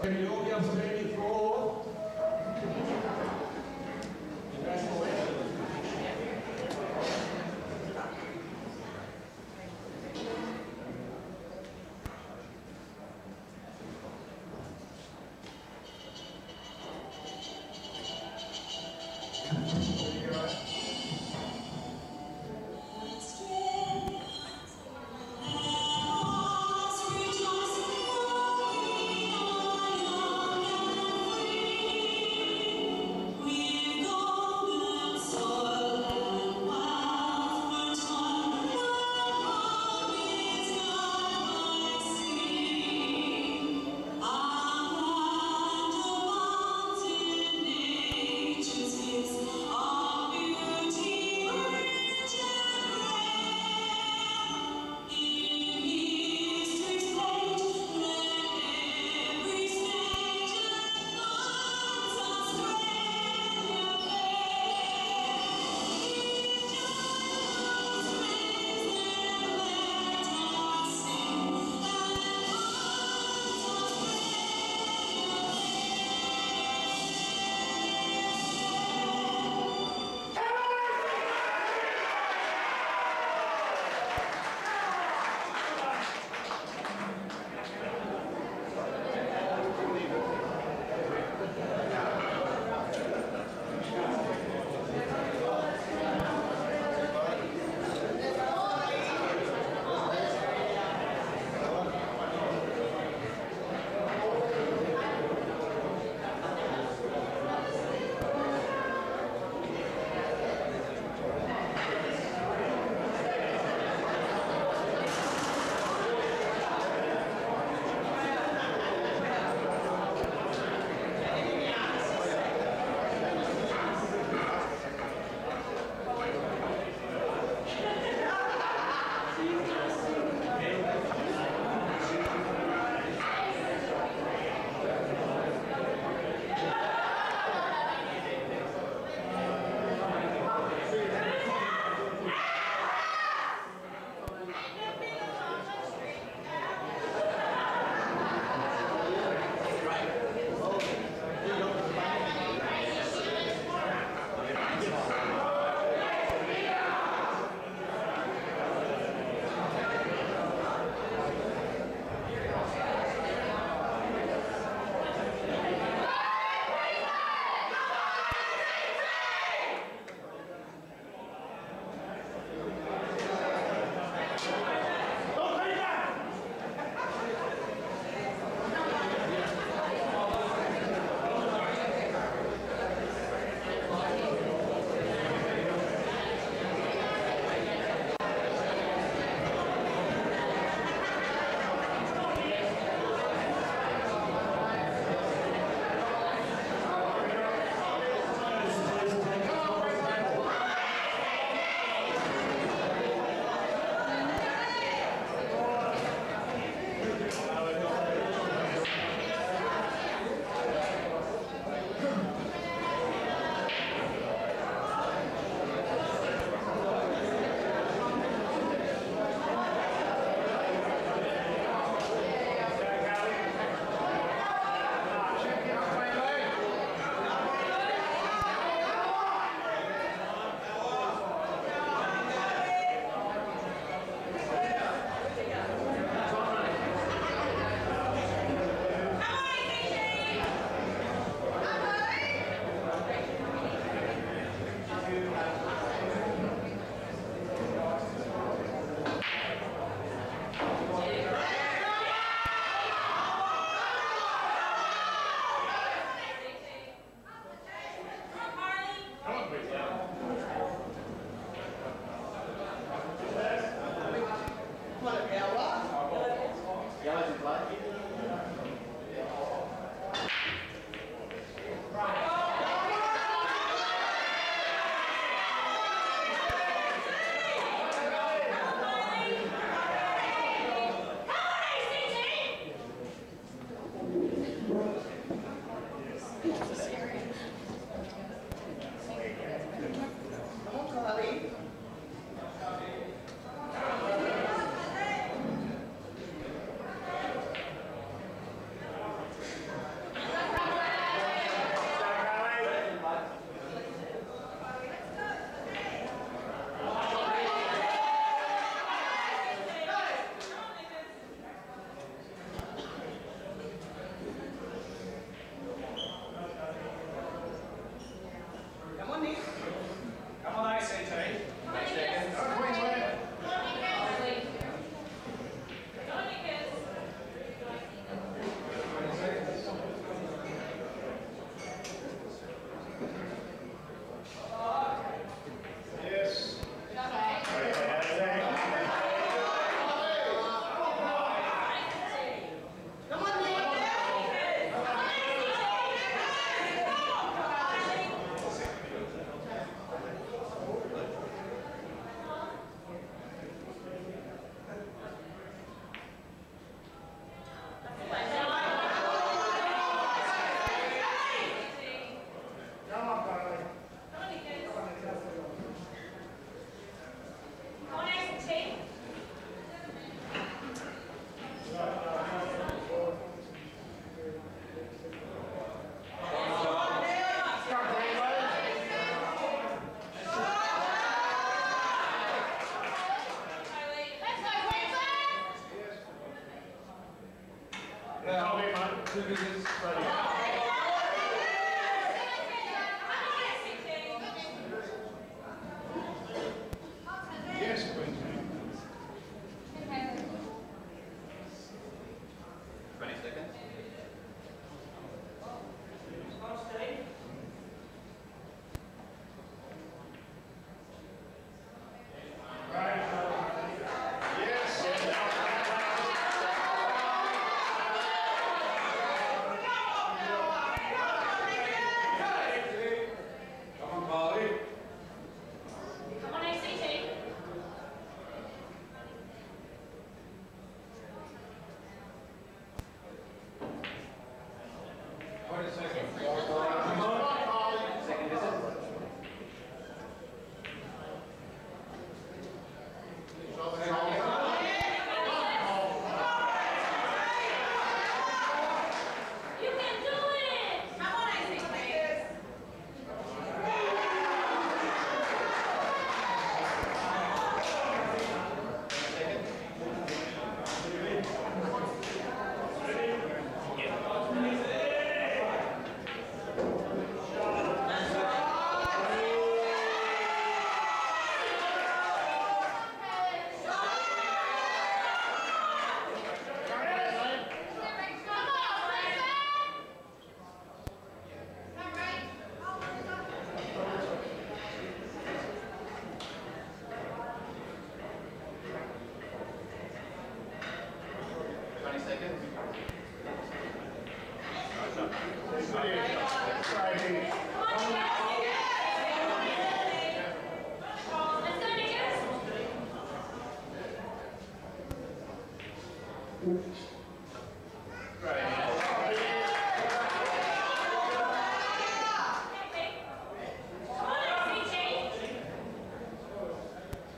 Okay, you'll be standing for the national anthem. Free. Yes, Queensland.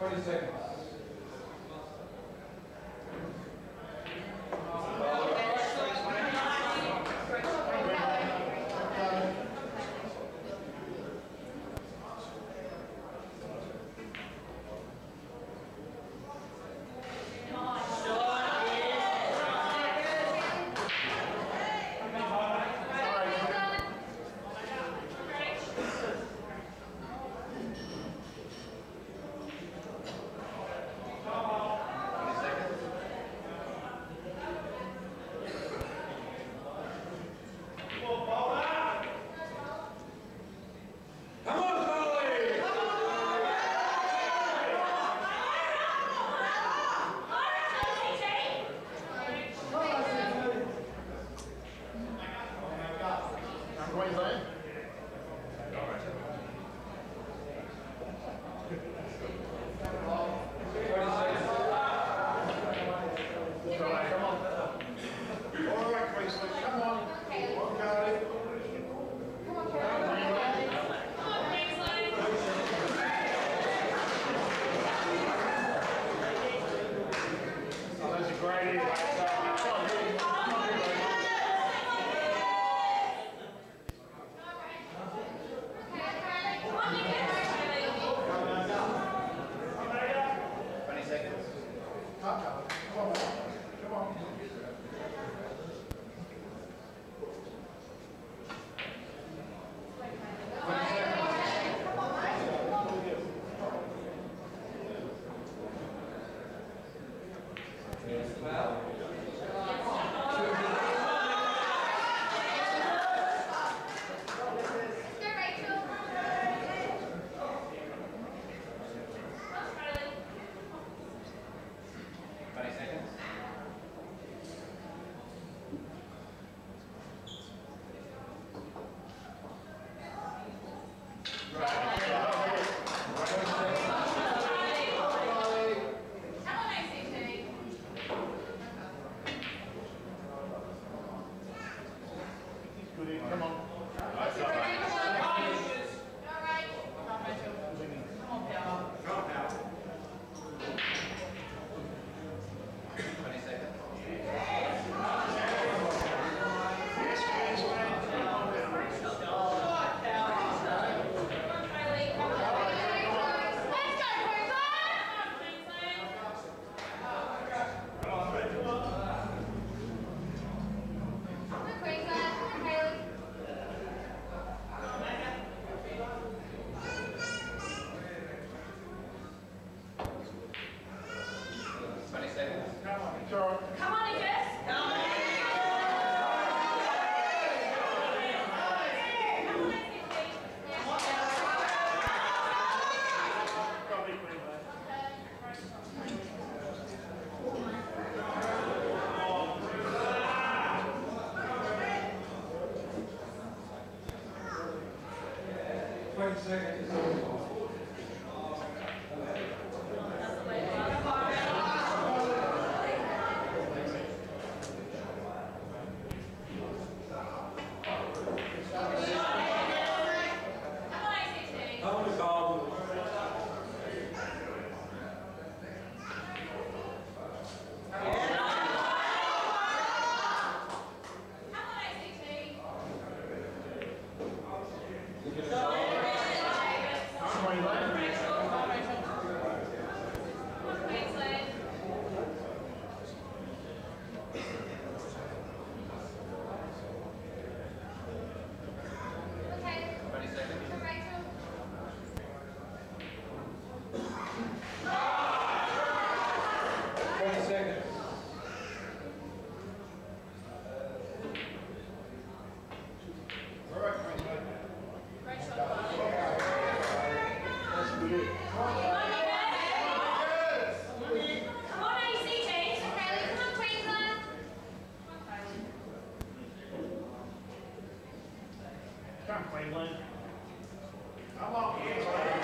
20 seconds. 20 seconds. Come on, Queensland.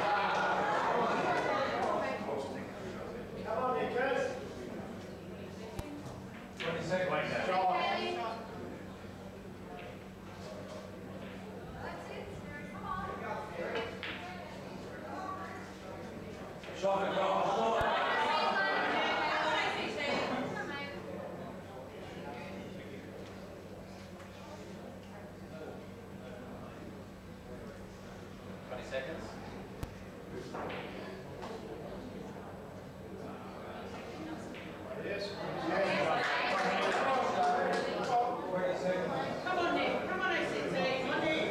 Come on, Nicholas. 20 seconds. Like that. Shot and go. Seconds. Yes. 20 seconds. Come on, Nick. Come on, ACT. Come on, Nick.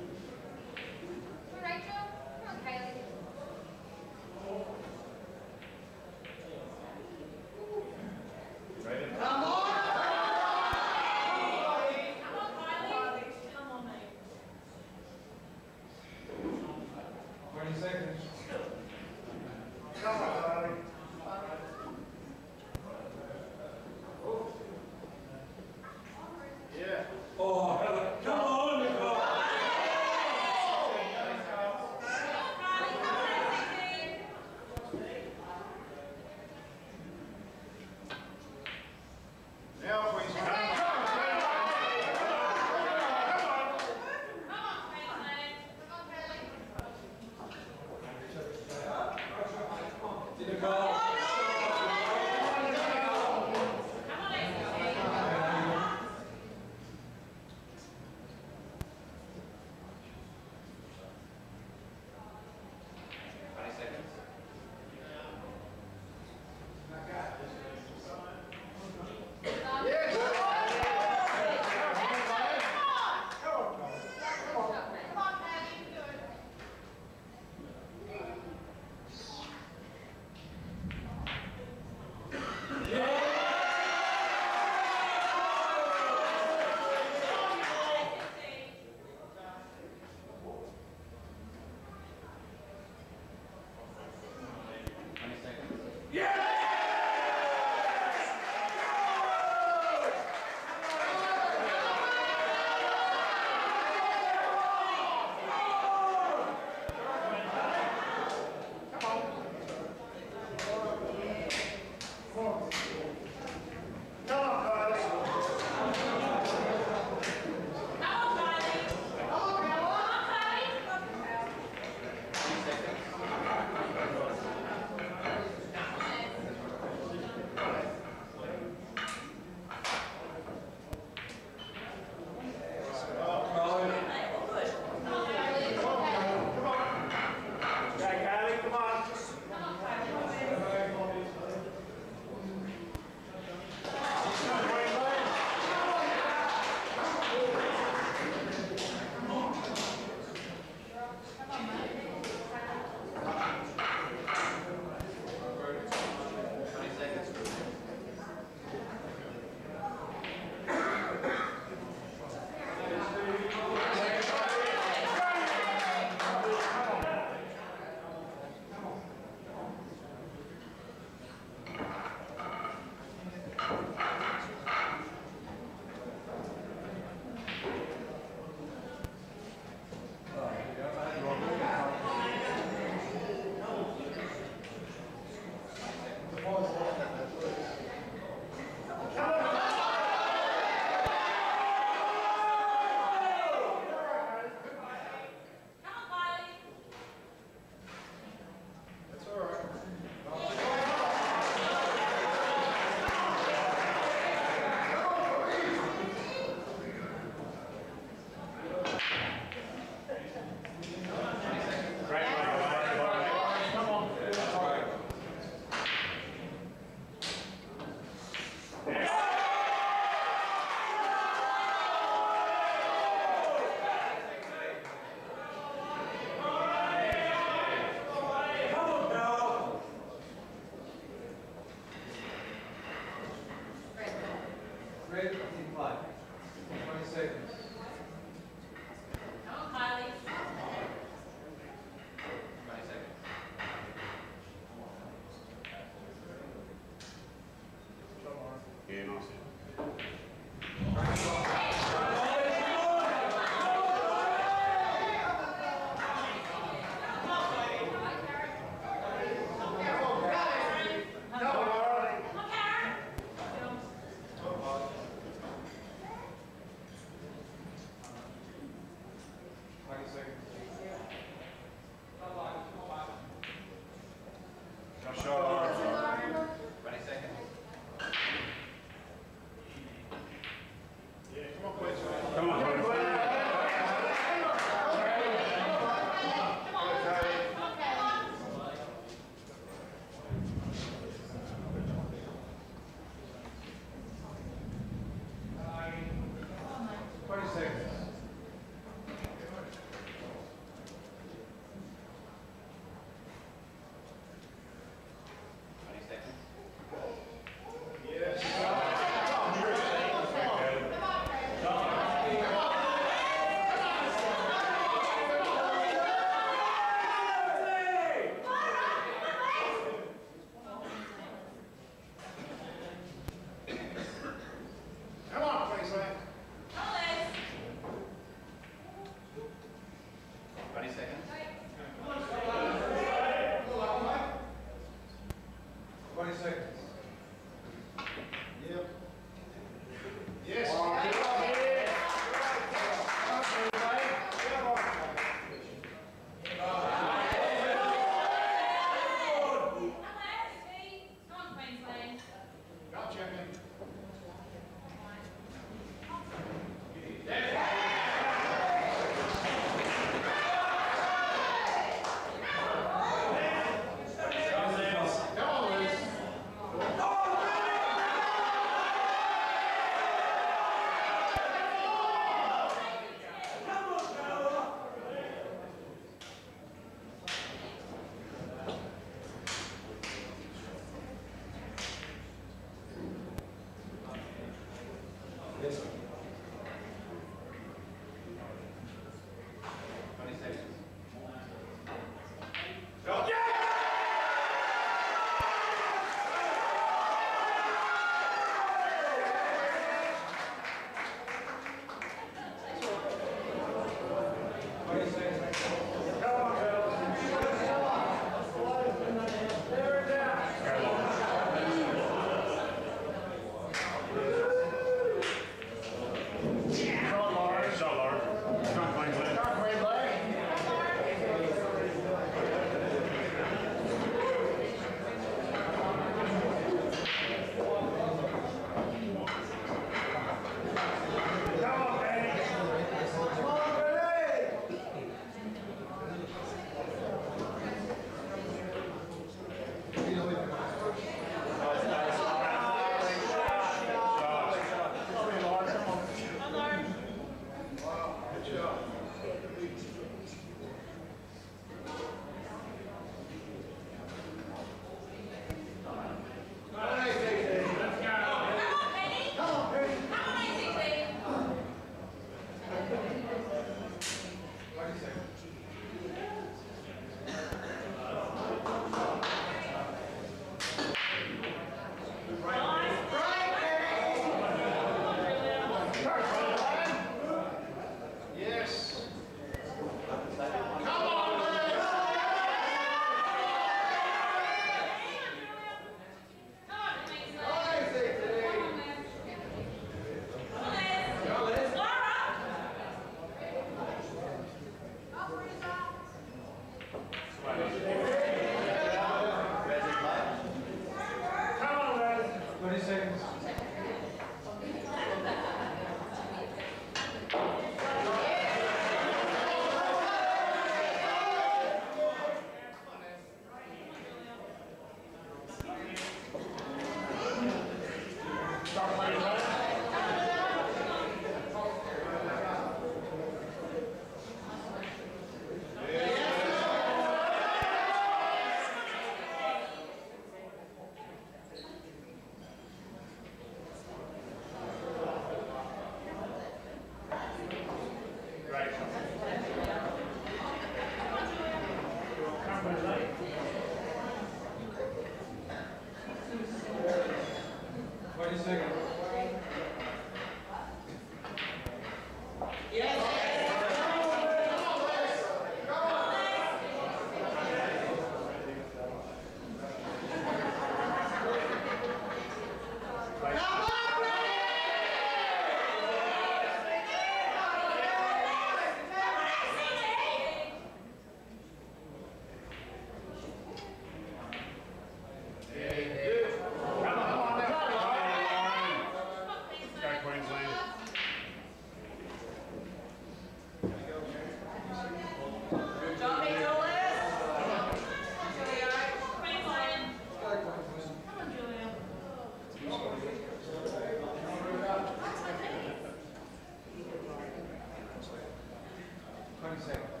20 seconds.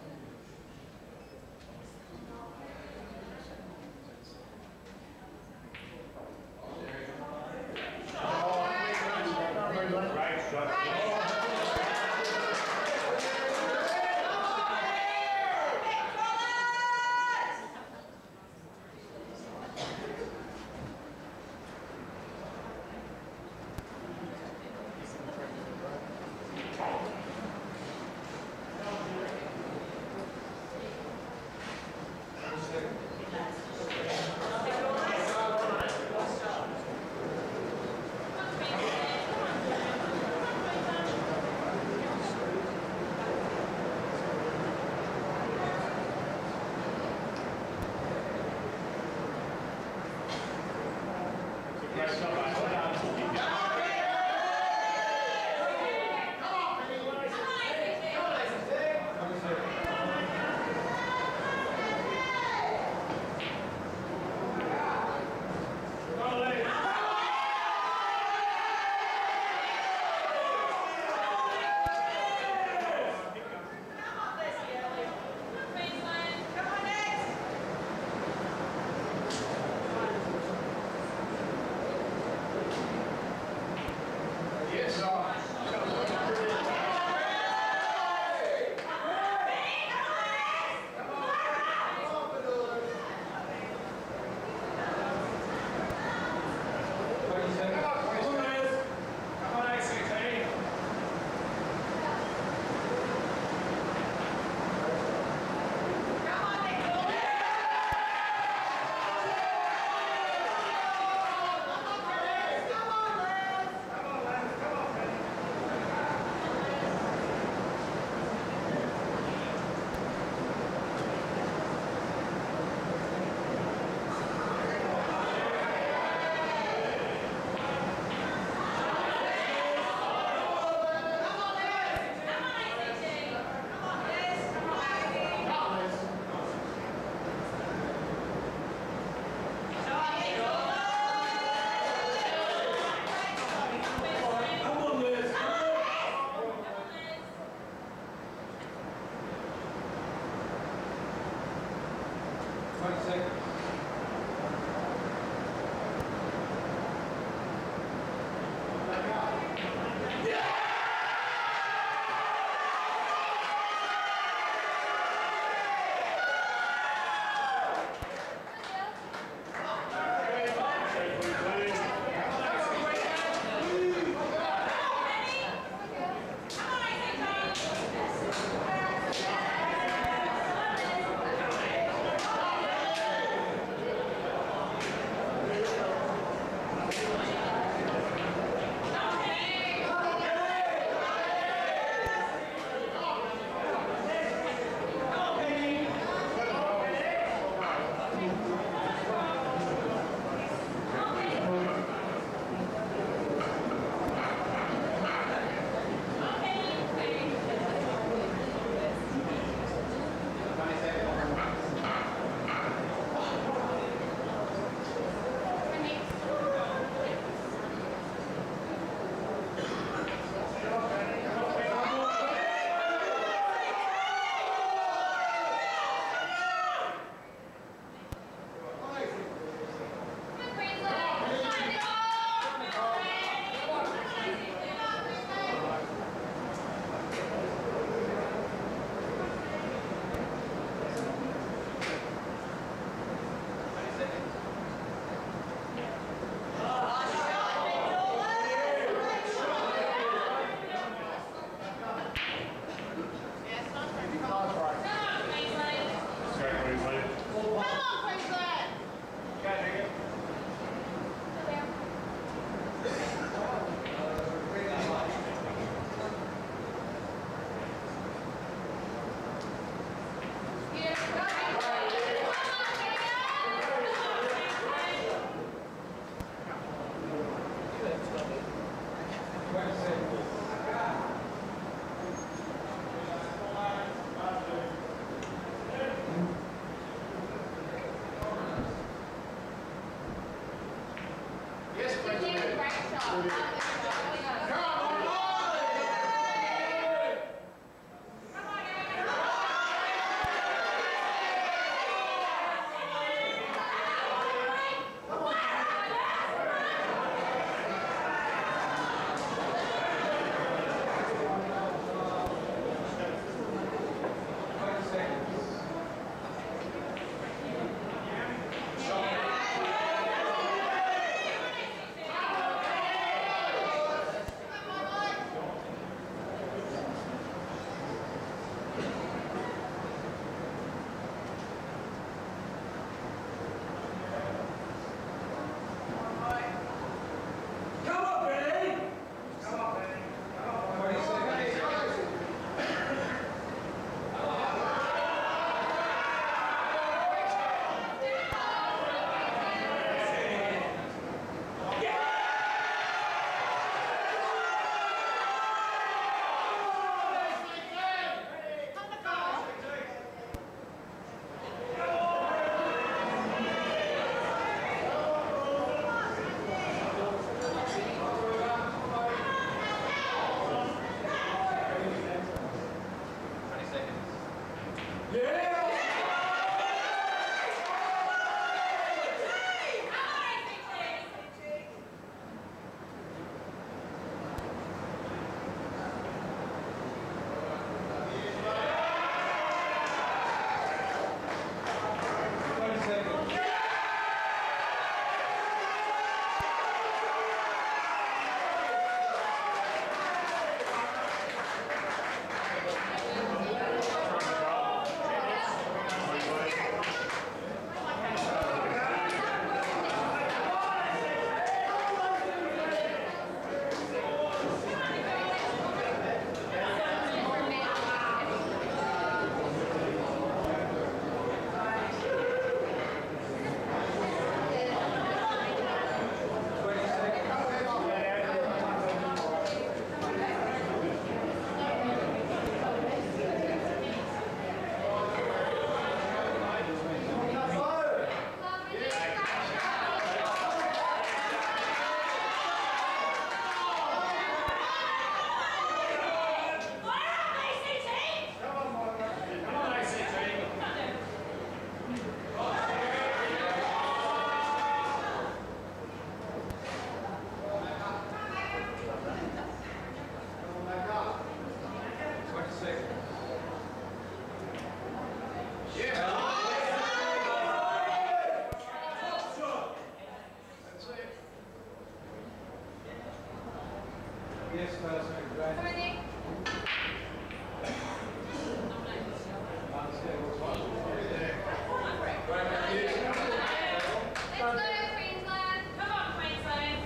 Let's go, Queensland. Come on, Queensland.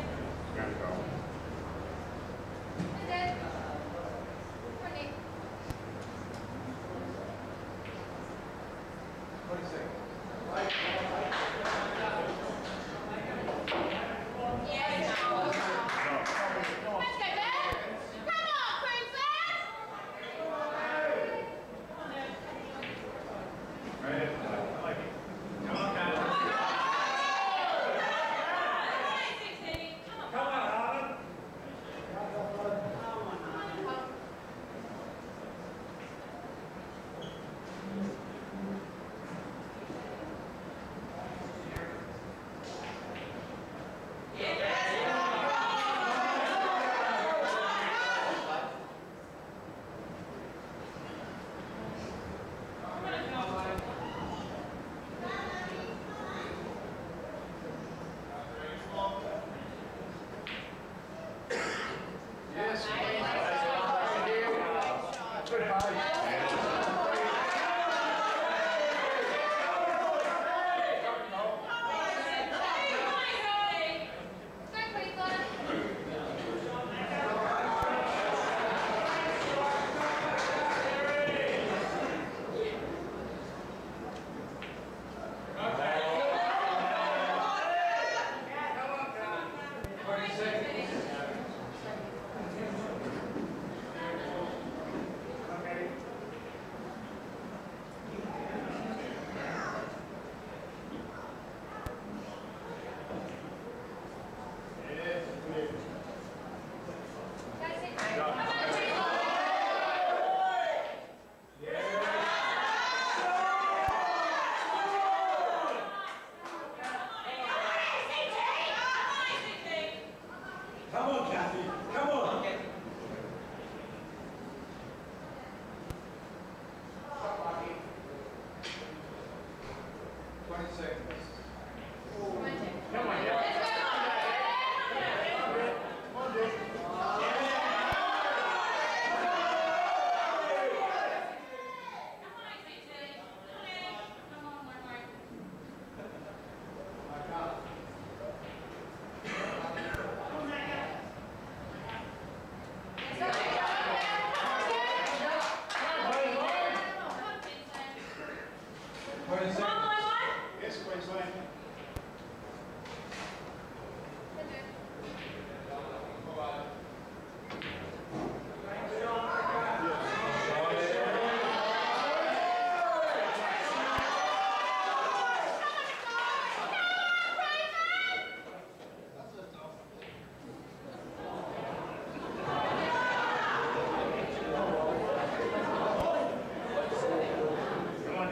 Is it? Ready. 20 seconds. Yes. Let's go, Ben. Come on, Queensland. Come on, Cal. Come on, Harlan. Yes. Good Go, Queensland. That's it. Come on, Queensland. Come on, Kathy. Come on. Yes, Queensland. Come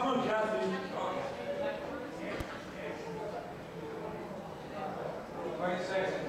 on, Kathy. 20 seconds.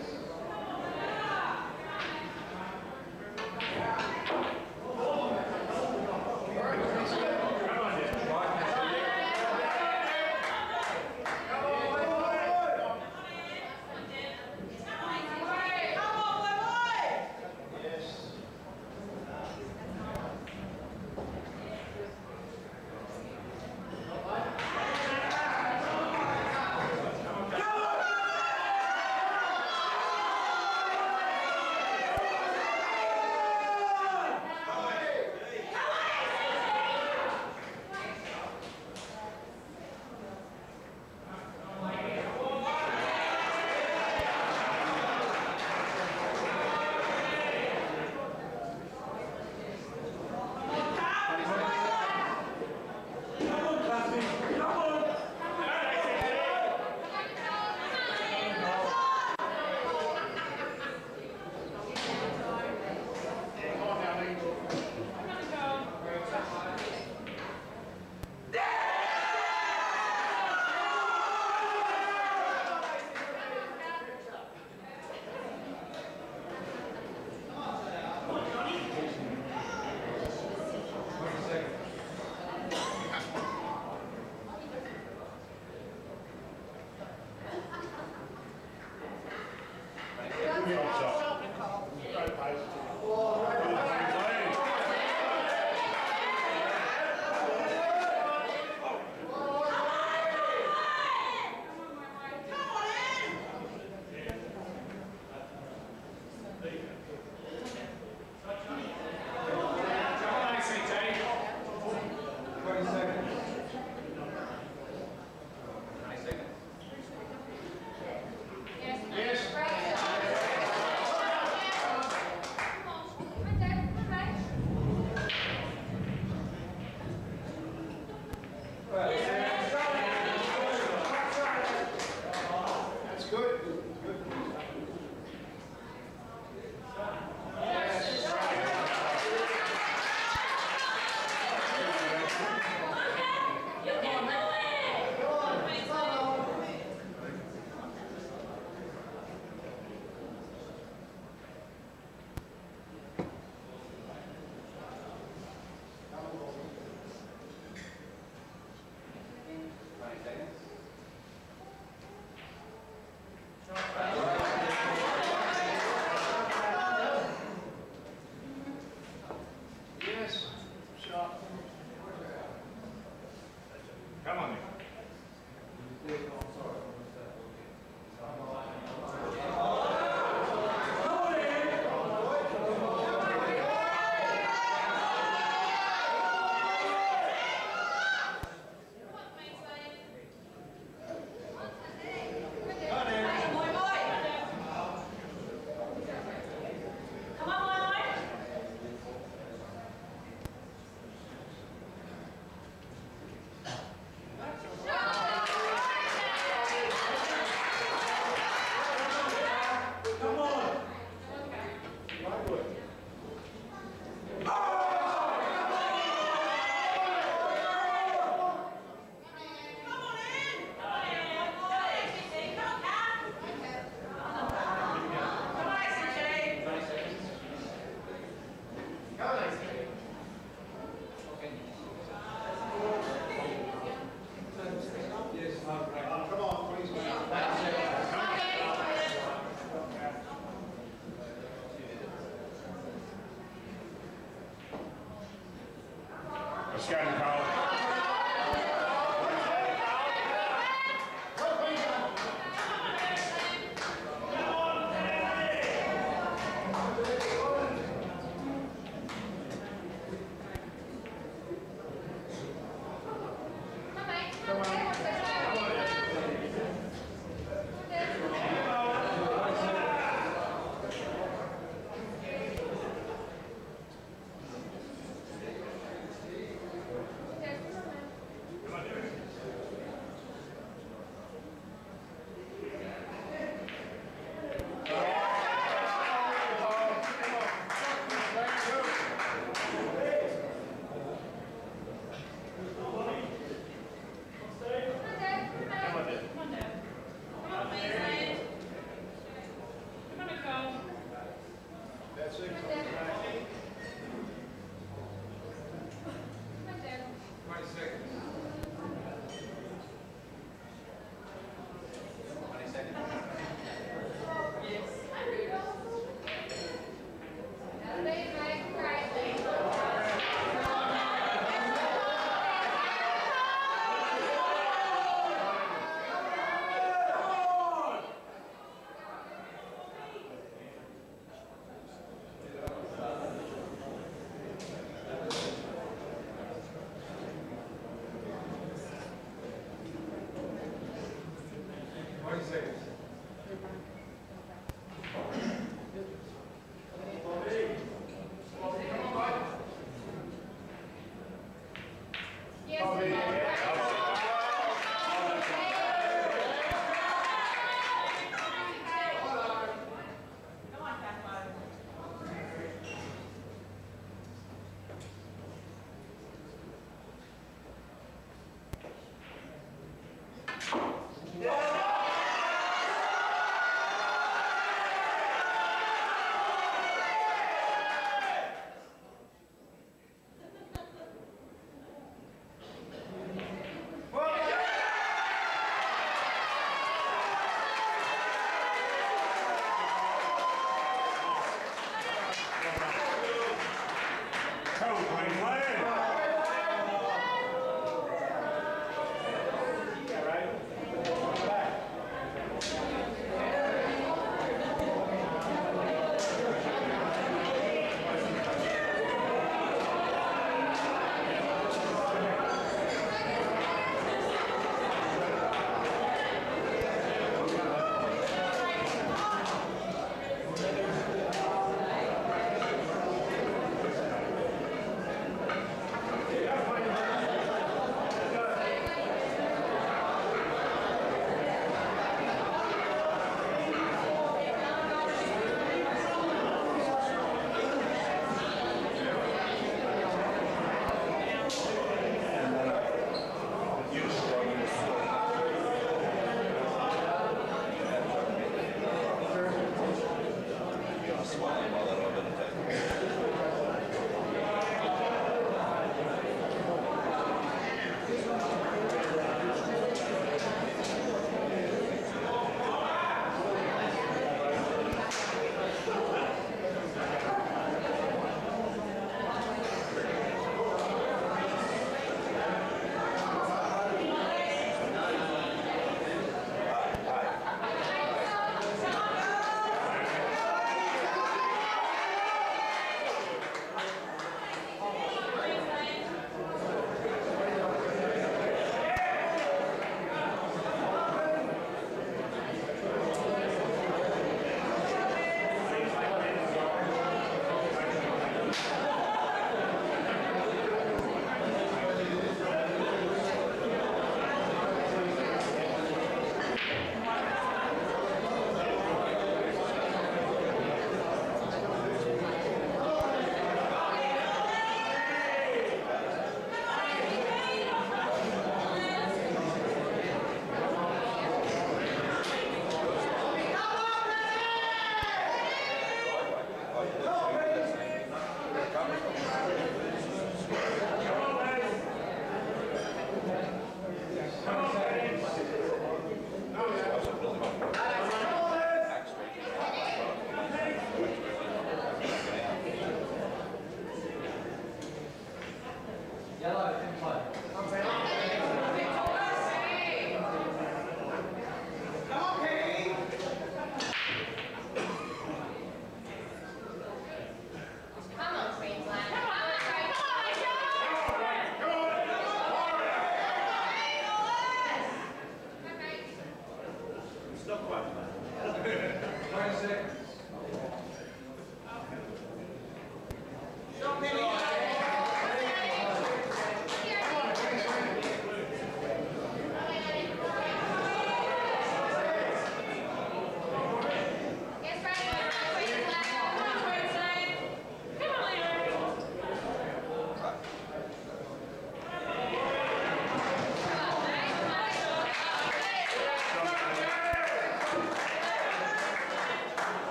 seconds. Yes, Bobby. Come on, Cathbot. Come on, Queensland. Yellow, in play. Come on, Pete. Come on, Queensland. Come on, Stop quiet. 20 seconds. Show Penny. Here.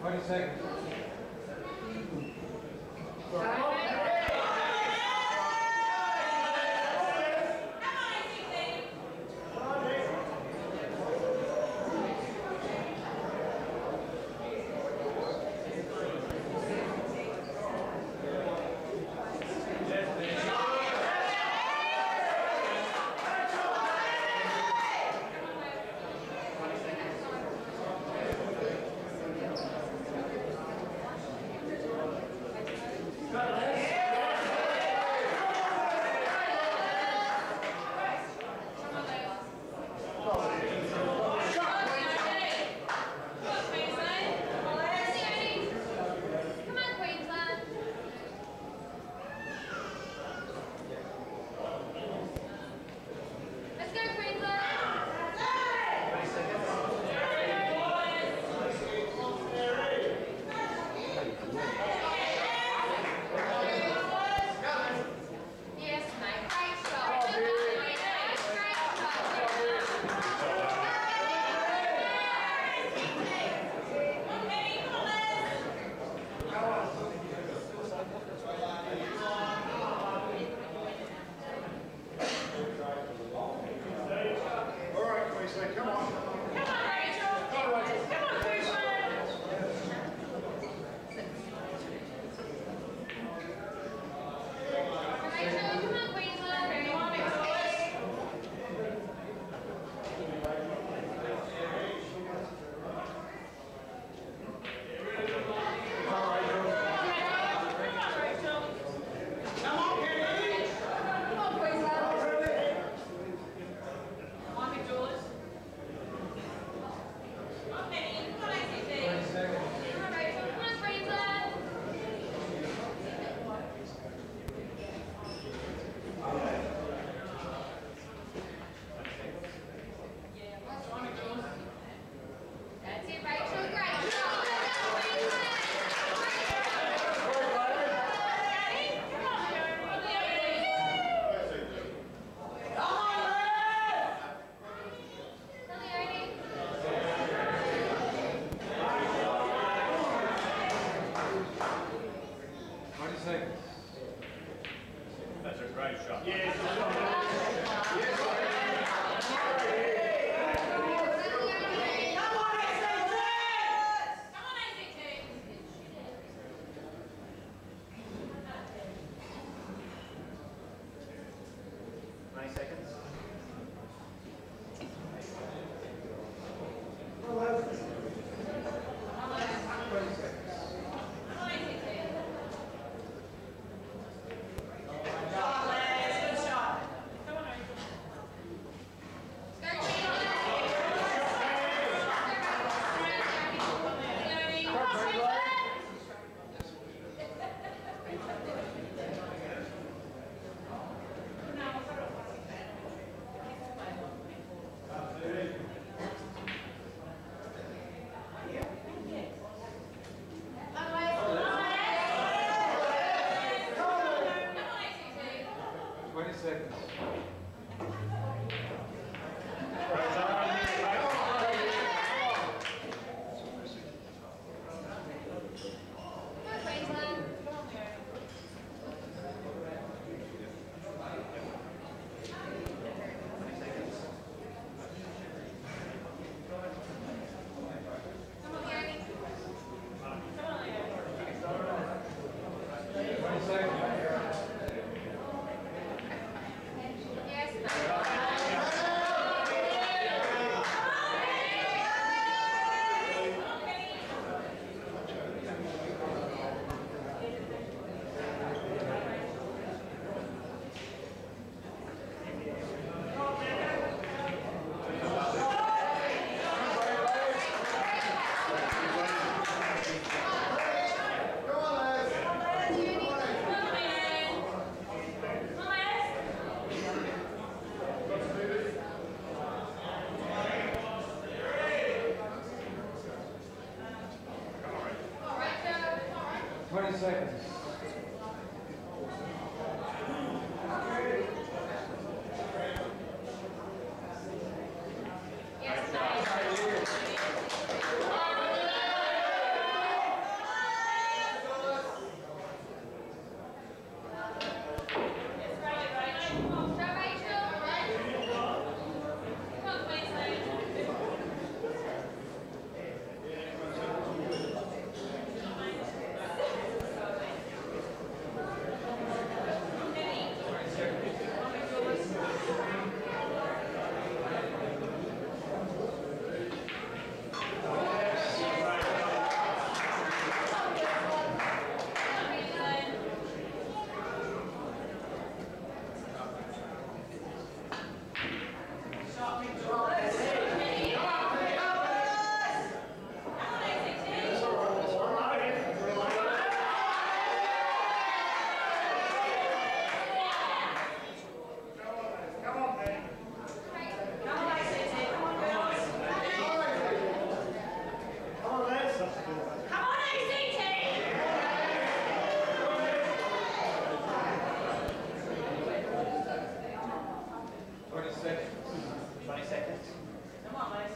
20 seconds. That's a great shot. Yes. Come on, ACT! 20 seconds. 20 seconds. Come on, Les.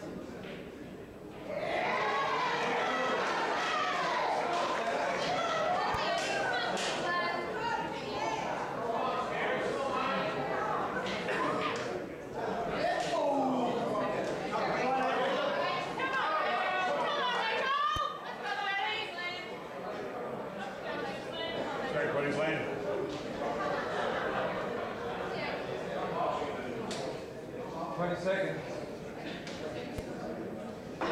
Sorry, Queensland. 20 seconds. Come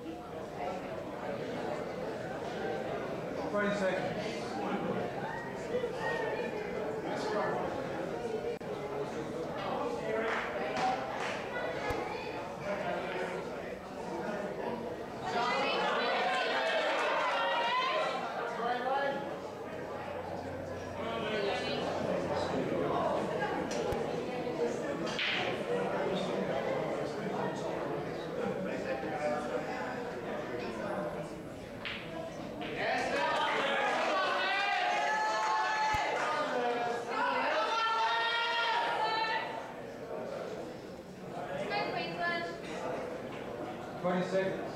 on, Les. 20 seconds. Go, Queensland. 20 seconds.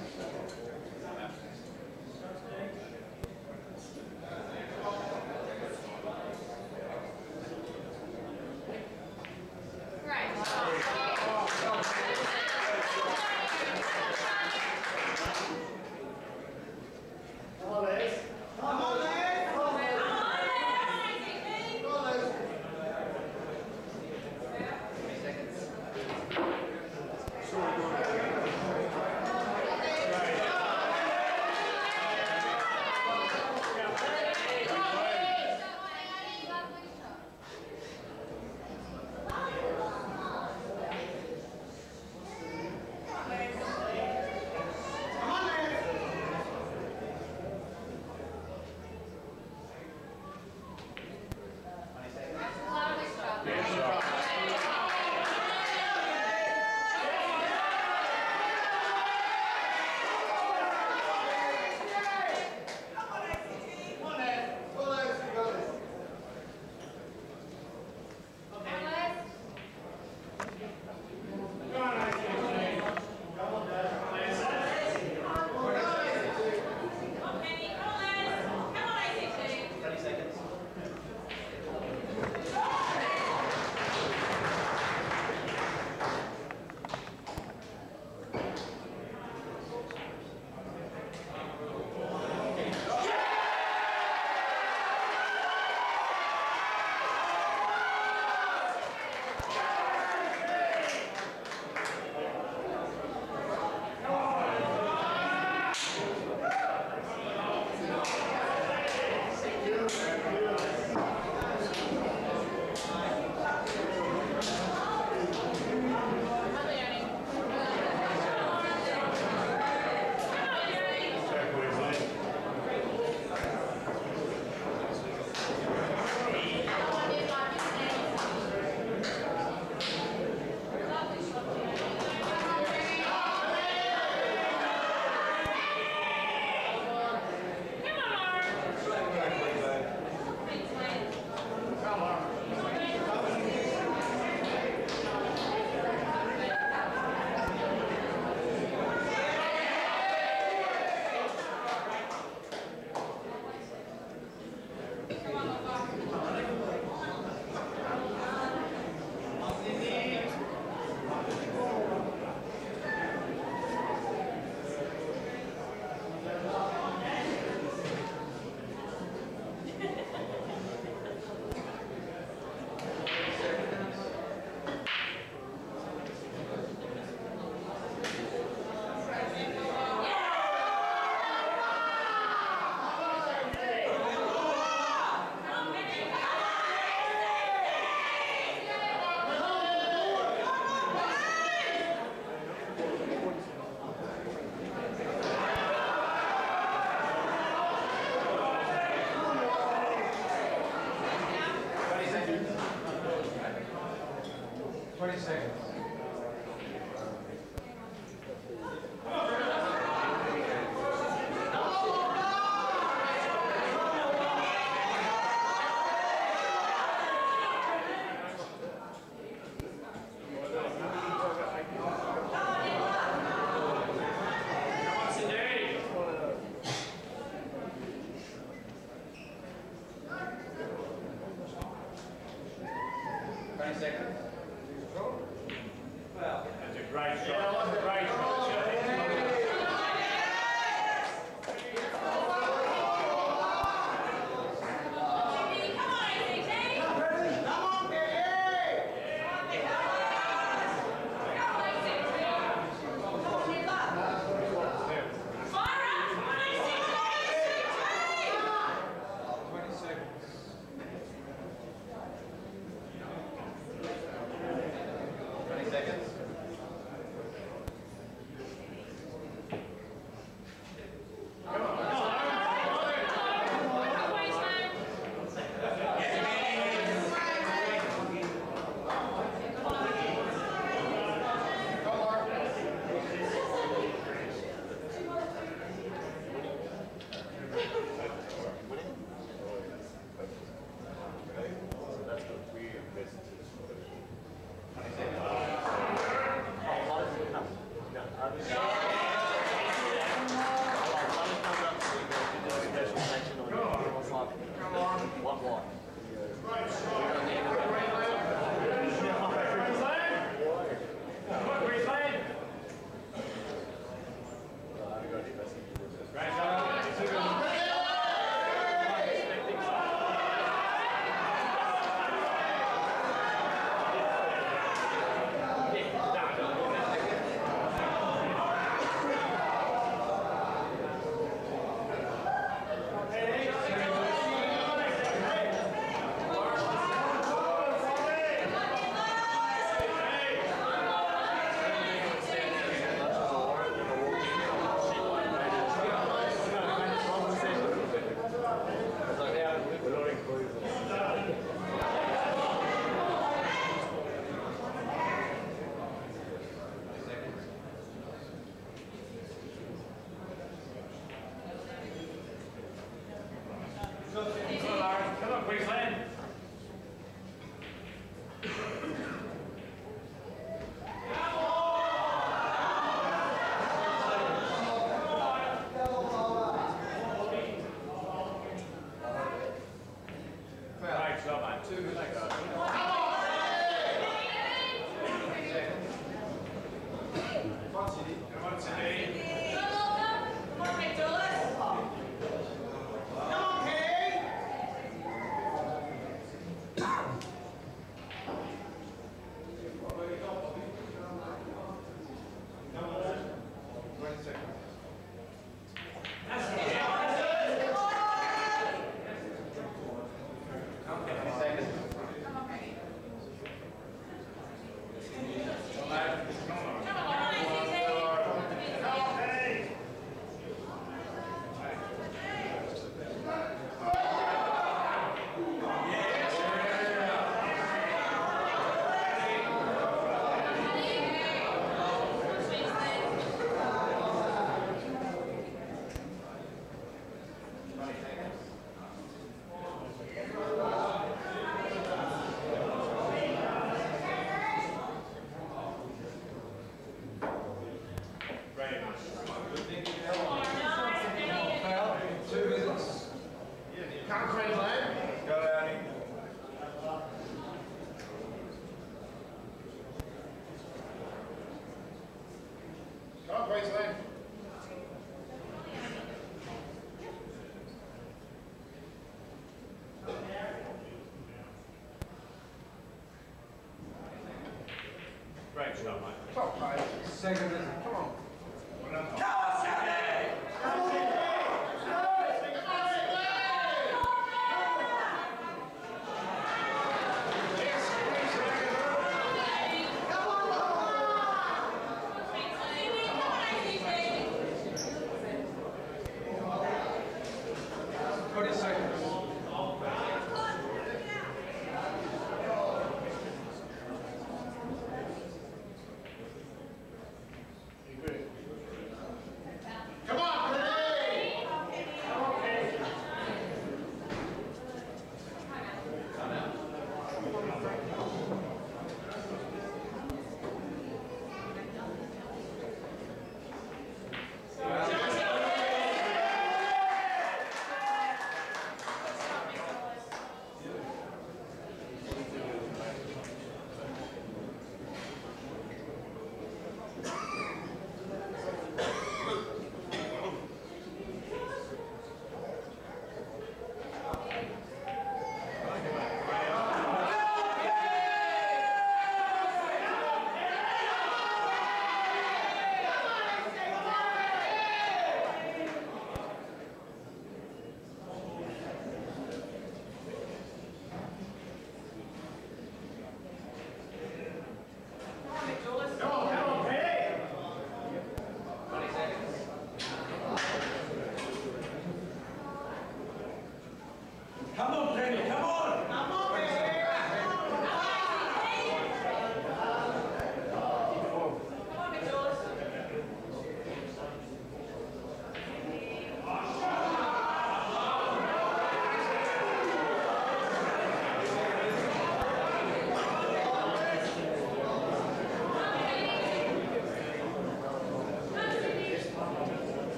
20 seconds. That's a great shot. Great shot. Come on, Queensland. Great job, mate. 2 minutes. Come on, Sydney. Come Queensland. Go out. Come Queensland. Great shot, mate. Top mate. Second, come on.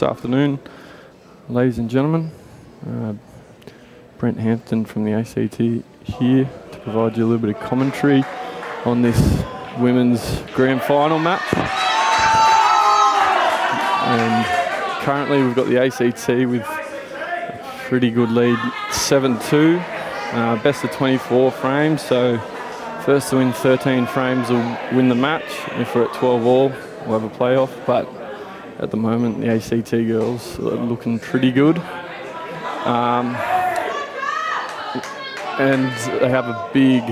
this afternoon, ladies and gentlemen. Brent Hampton from the ACT here to provide you a little bit of commentary on this women's grand final match. And currently we've got the ACT with a pretty good lead, 7-2, best of 24 frames, so first to win 13 frames will win the match. If we're at 12 all, we'll have a playoff, but at the moment the ACT girls are looking pretty good. And they have a big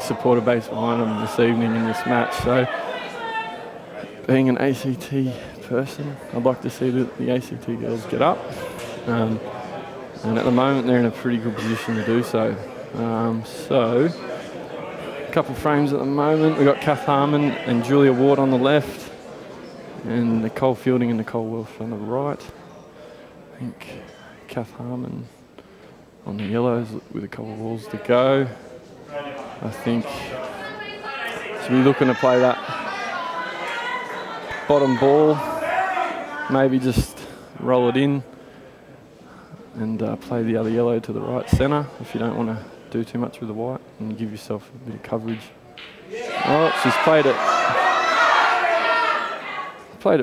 supporter base behind them this evening in this match, so being an ACT person, I'd like to see the ACT girls get up. And at the moment they're in a pretty good position to do so. So a couple of frames at the moment. We've got Kath Harmon and Julia Ward on the left, and Nicole Fielding and Nicole Welsh on the right. I think Kath Harmon on the yellows with a couple of balls to go. I think she'll be looking to play that bottom ball, maybe just roll it in and play the other yellow to the right centre if you don't want to do too much with the white and give yourself a bit of coverage. Oh, she's played it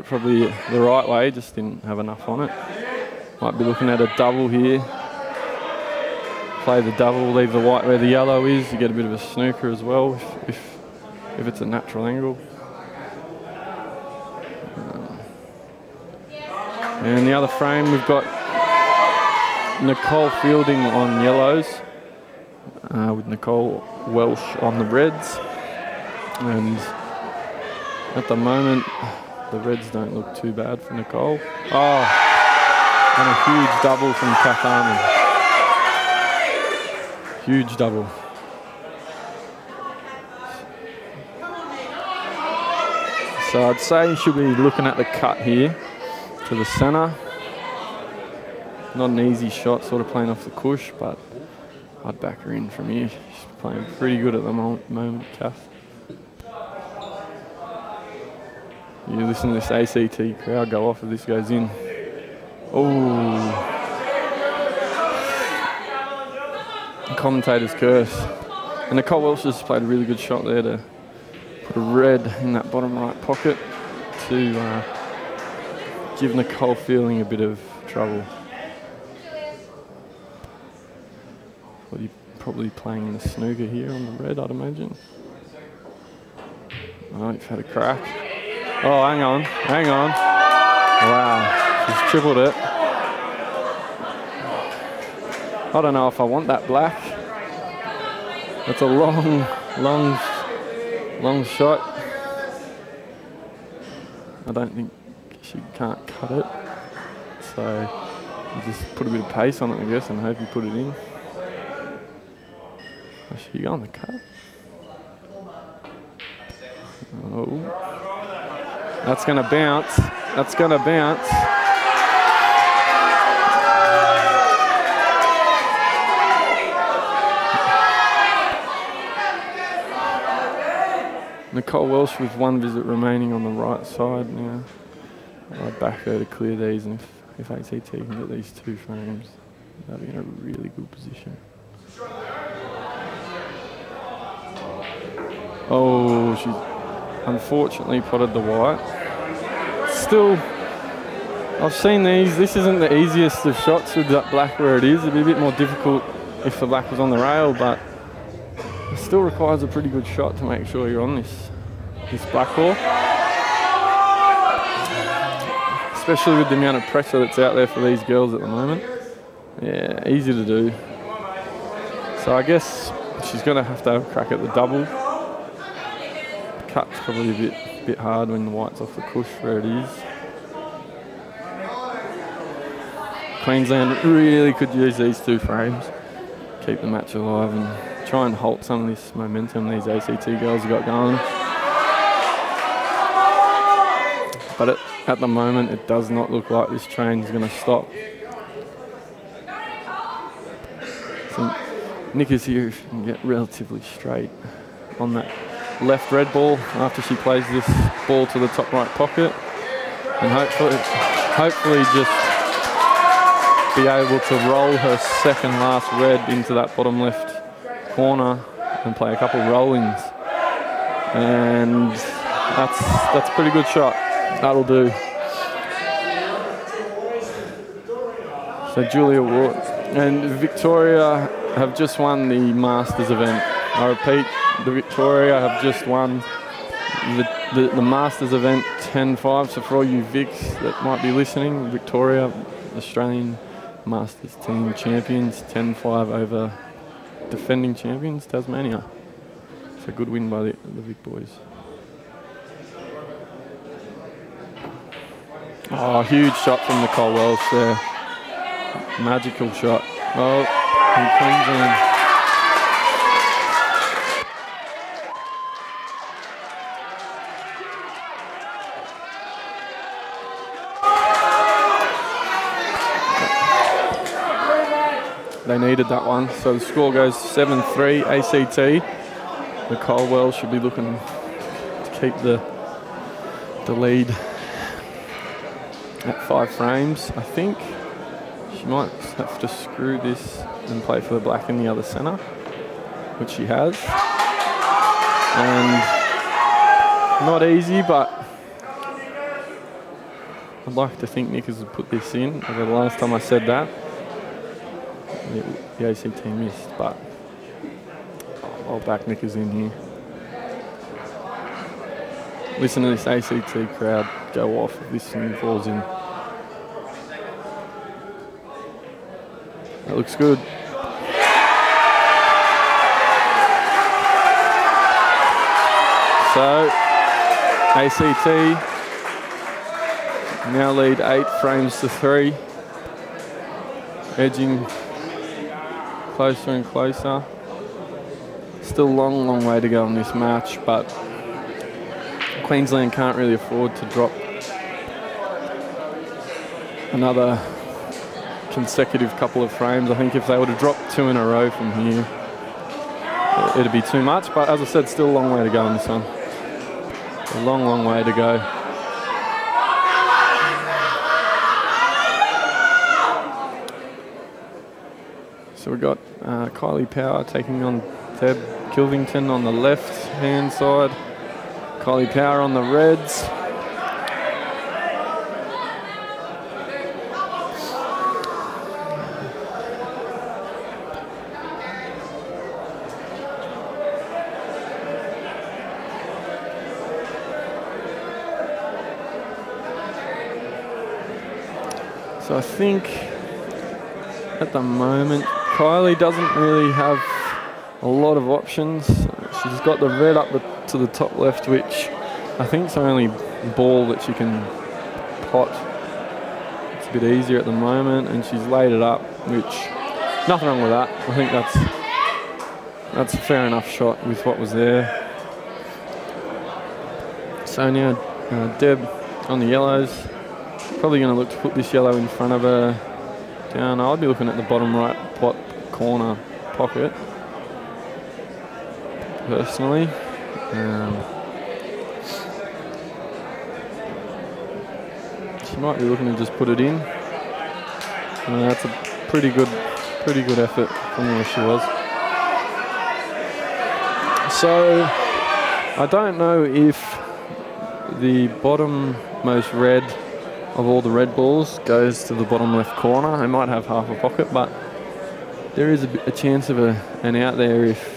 probably the right way, just didn't have enough on it. Might be looking at a double here. Play the double, leave the white where the yellow is. You get a bit of a snooker as well if it's a natural angle. And the other frame, we've got Nicole Fielding on yellows with Nicole Welsh on the reds. And at the moment, the reds don't look too bad for Nicole. Oh, and a huge double from Kath Harmon. Huge double. So I'd say you should be looking at the cut here to the centre. Not an easy shot, sort of playing off the cush, but I'd back her in from here. She's playing pretty good at the moment, Kath. You listen to this ACT crowd go off if this goes in. Oh. Commentator's curse. And Nicole Welsh has played a really good shot there to put a red in that bottom right pocket to give Nicole Fielding a bit of trouble. Probably playing in a snooker here on the red, I'd imagine. Oh, you've had a crack. Oh, hang on. Wow, she's tripled it. I don't know if I want that black. That's a long shot. I don't think she can't cut it. So you just put a bit of pace on it, I guess, and hope you put it in. Oh, she go on the cut. Oh. That's going to bounce. Nicole Welsh with one visit remaining on the right side now. I'd back her to clear these, and if ACT can get these 2 frames, they'll be in a really good position. Oh, she's unfortunately potted the white. Still, I've seen these. This isn't the easiest of shots with that black where it is. It'd be a bit more difficult if the black was on the rail, but it still requires a pretty good shot to make sure you're on this black ball. Especially with the amount of pressure that's out there for these girls at the moment. Yeah, easy to do. So I guess she's going to have a crack at the double. Cut's probably a bit hard when the white's off the cush where it is. Queensland really could use these 2 frames, keep the match alive and try and halt some of this momentum these ACT girls have got going. But at the moment, it does not look like this train is going to stop. So Nickers here can get relatively straight on that left red ball after she plays this ball to the top right pocket, and hopefully hopefully just be able to roll her second last red into that bottom left corner and play a couple roll-ins. And that's a pretty good shot. That'll do. So Julia Ward and Victoria have just won the Masters event. I repeat, the Victoria have just won the Masters event 10-5. So for all you Vics that might be listening, Victoria, Australian Masters team champions, 10-5 over defending champions, Tasmania. It's a good win by the Vic boys. Oh, huge shot from Nicole Welsh there. Magical shot. Oh, in Queensland. They needed that one, so the score goes 7-3 ACT. Nicole Wells should be looking to keep the lead at 5 frames. I think she might have to screw this and play for the black in the other centre, which she has. And not easy, but I'd like to think Nickers would put this in. Over the last time I said that, the ACT missed, but I'll back Nickers in here. Listen to this ACT crowd go off if this thing falls in. That looks good. So, ACT now lead 8 frames to 3. Edging closer and closer. Still long way to go in this match, but Queensland can't really afford to drop another consecutive couple of frames. I think if they were to drop 2 in a row from here, it'd be too much. But as I said, still a long way to go on this one. A long way to go. So we've got Kylie Power taking on Deb Kilvington on the left-hand side. Kylie Power on the reds. So I think at the moment Kylie doesn't really have a lot of options. She's got the red up to the top left, which I think is the only ball that she can pot. It's a bit easier at the moment, and she's laid it up, which nothing wrong with that. I think that's a fair enough shot with what was there. So now Deb on the yellows, probably going to look to put this yellow in front of her down. I'll be looking at the bottom right corner pocket personally. She might be looking to just put it in. That's a pretty good effort from where she was. So I don't know if the bottom-most red of all the red balls goes to the bottom left corner. I might have half a pocket, but there is a chance of an out there if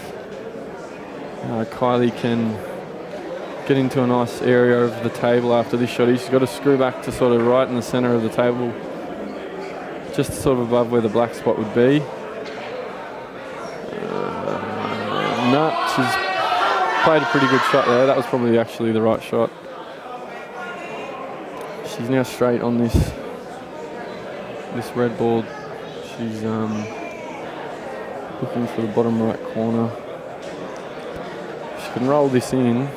Kylie can get into a nice area of the table after this shot. She's got to screw back to sort of right in the centre of the table, just sort of above where the black spot would be. No, she's played a pretty good shot there. That was probably actually the right shot. She's now straight on this red ball. She's looking for the bottom right corner. She can roll this in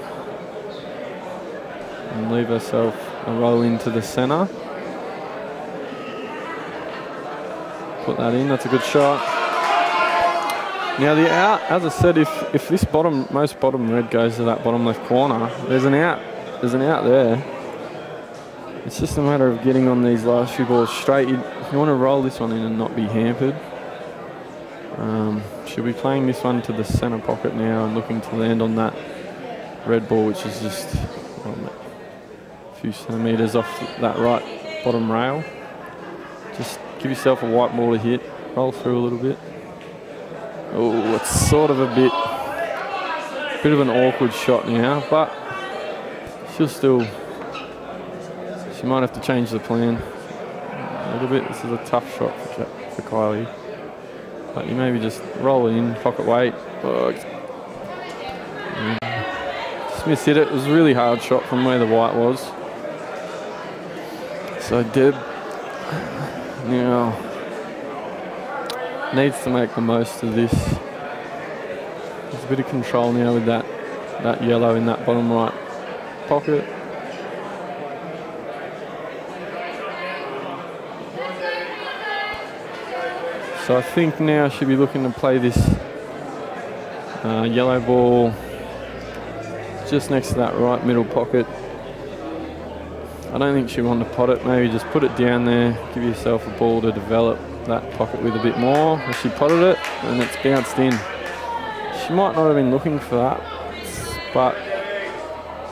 and leave herself a roll into the centre. Put that in, that's a good shot. Now the out, as I said, if this most bottom red goes to that bottom left corner, there's an out there. It's just a matter of getting on these last few balls straight. If you want to roll this one in and not be hampered, she'll be playing this one to the centre pocket now and looking to land on that red ball, which is just a few centimetres off that right bottom rail. Just give yourself a white ball to hit, roll through a little bit. Oh, it's sort of a bit of an awkward shot now, but she'll still, she might have to change the plan a little bit. This is a tough shot for Kylie. But you maybe just roll it in, pocket weight. Smith hit it. It was a really hard shot from where the white was. So Deb now needs to make the most of this. There's a bit of control now with that yellow in that bottom right pocket. So I think now she'll be looking to play this yellow ball just next to that right middle pocket. I don't think she wanted to pot it. Maybe just put it down there, give yourself a ball to develop that pocket with a bit more. If she potted it and it's bounced in. She might not have been looking for that, but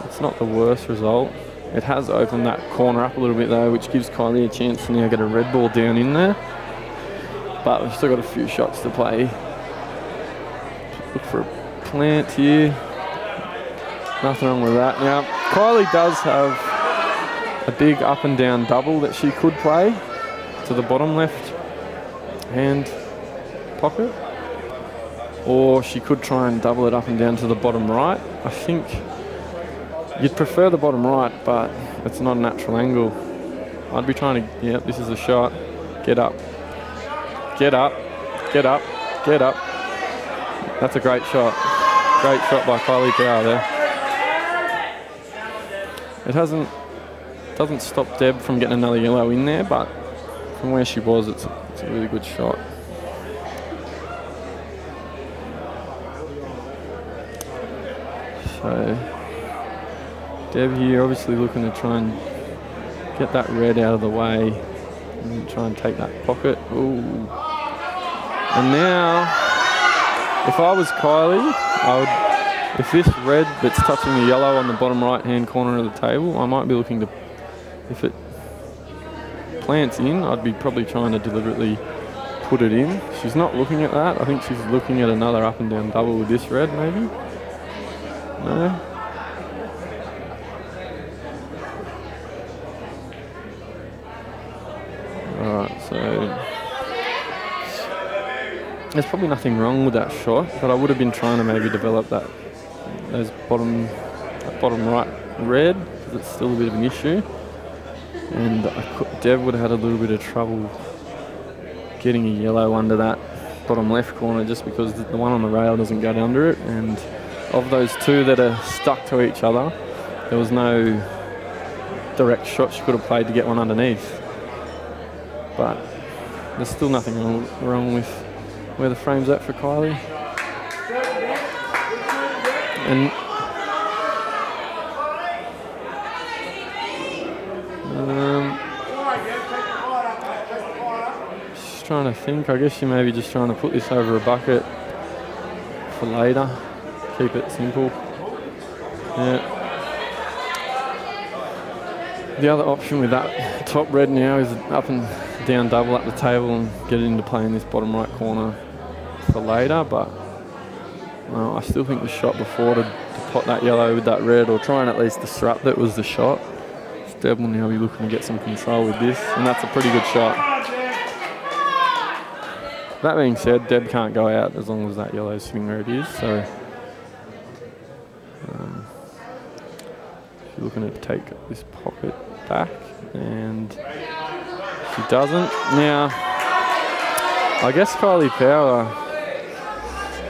it's not the worst result. It has opened that corner up a little bit though, which gives Kylie a chance to now get a red ball down in there. But we've still got a few shots to play. Look for a plant here. Nothing wrong with that. Now, Kylie does have a big up and down double that she could play to the bottom left hand pocket. Or she could try and double it up and down to the bottom right. I think you'd prefer the bottom right, but it's not a natural angle. I'd be trying to, yeah, this is a shot. Get up. Get up, get up, get up. That's a great shot. Great shot by Kylie Power there. It doesn't stop Deb from getting another yellow in there, but from where she was, it's a really good shot. So Deb here obviously looking to try and get that red out of the way and try and take that pocket. Ooh. And now, if I was Kylie, if this red that's touching the yellow on the bottom right hand corner of the table, I might be looking to, if it plants in, I'd be probably trying to deliberately put it in. She's not looking at that. I think she's looking at another up and down double with this red maybe. No. Alright, so there's probably nothing wrong with that shot, but I would have been trying to maybe develop that bottom right red, because it's still a bit of an issue. And Dev would have had a little bit of trouble getting a yellow under that bottom left corner, just because the one on the rail doesn't go under it. And of those two that are stuck to each other, there was no direct shot she could have played to get one underneath. But there's still nothing wrong with where the frame's at for Kylie. And just trying to think, I guess she may be just trying to put this over a bucket for later. Keep it simple. Yeah. The other option with that top red now is up and down double up the table and get it into play in this bottom right corner for later, but I still think the shot before to pot that yellow with that red, or try and at least disrupt it, was the shot. Deb will now be looking to get some control with this, and that's a pretty good shot. That being said, Deb can't go out as long as that yellow is sitting where it is, so she's looking to take this pocket back, and she doesn't. Now, I guess Kylie Power,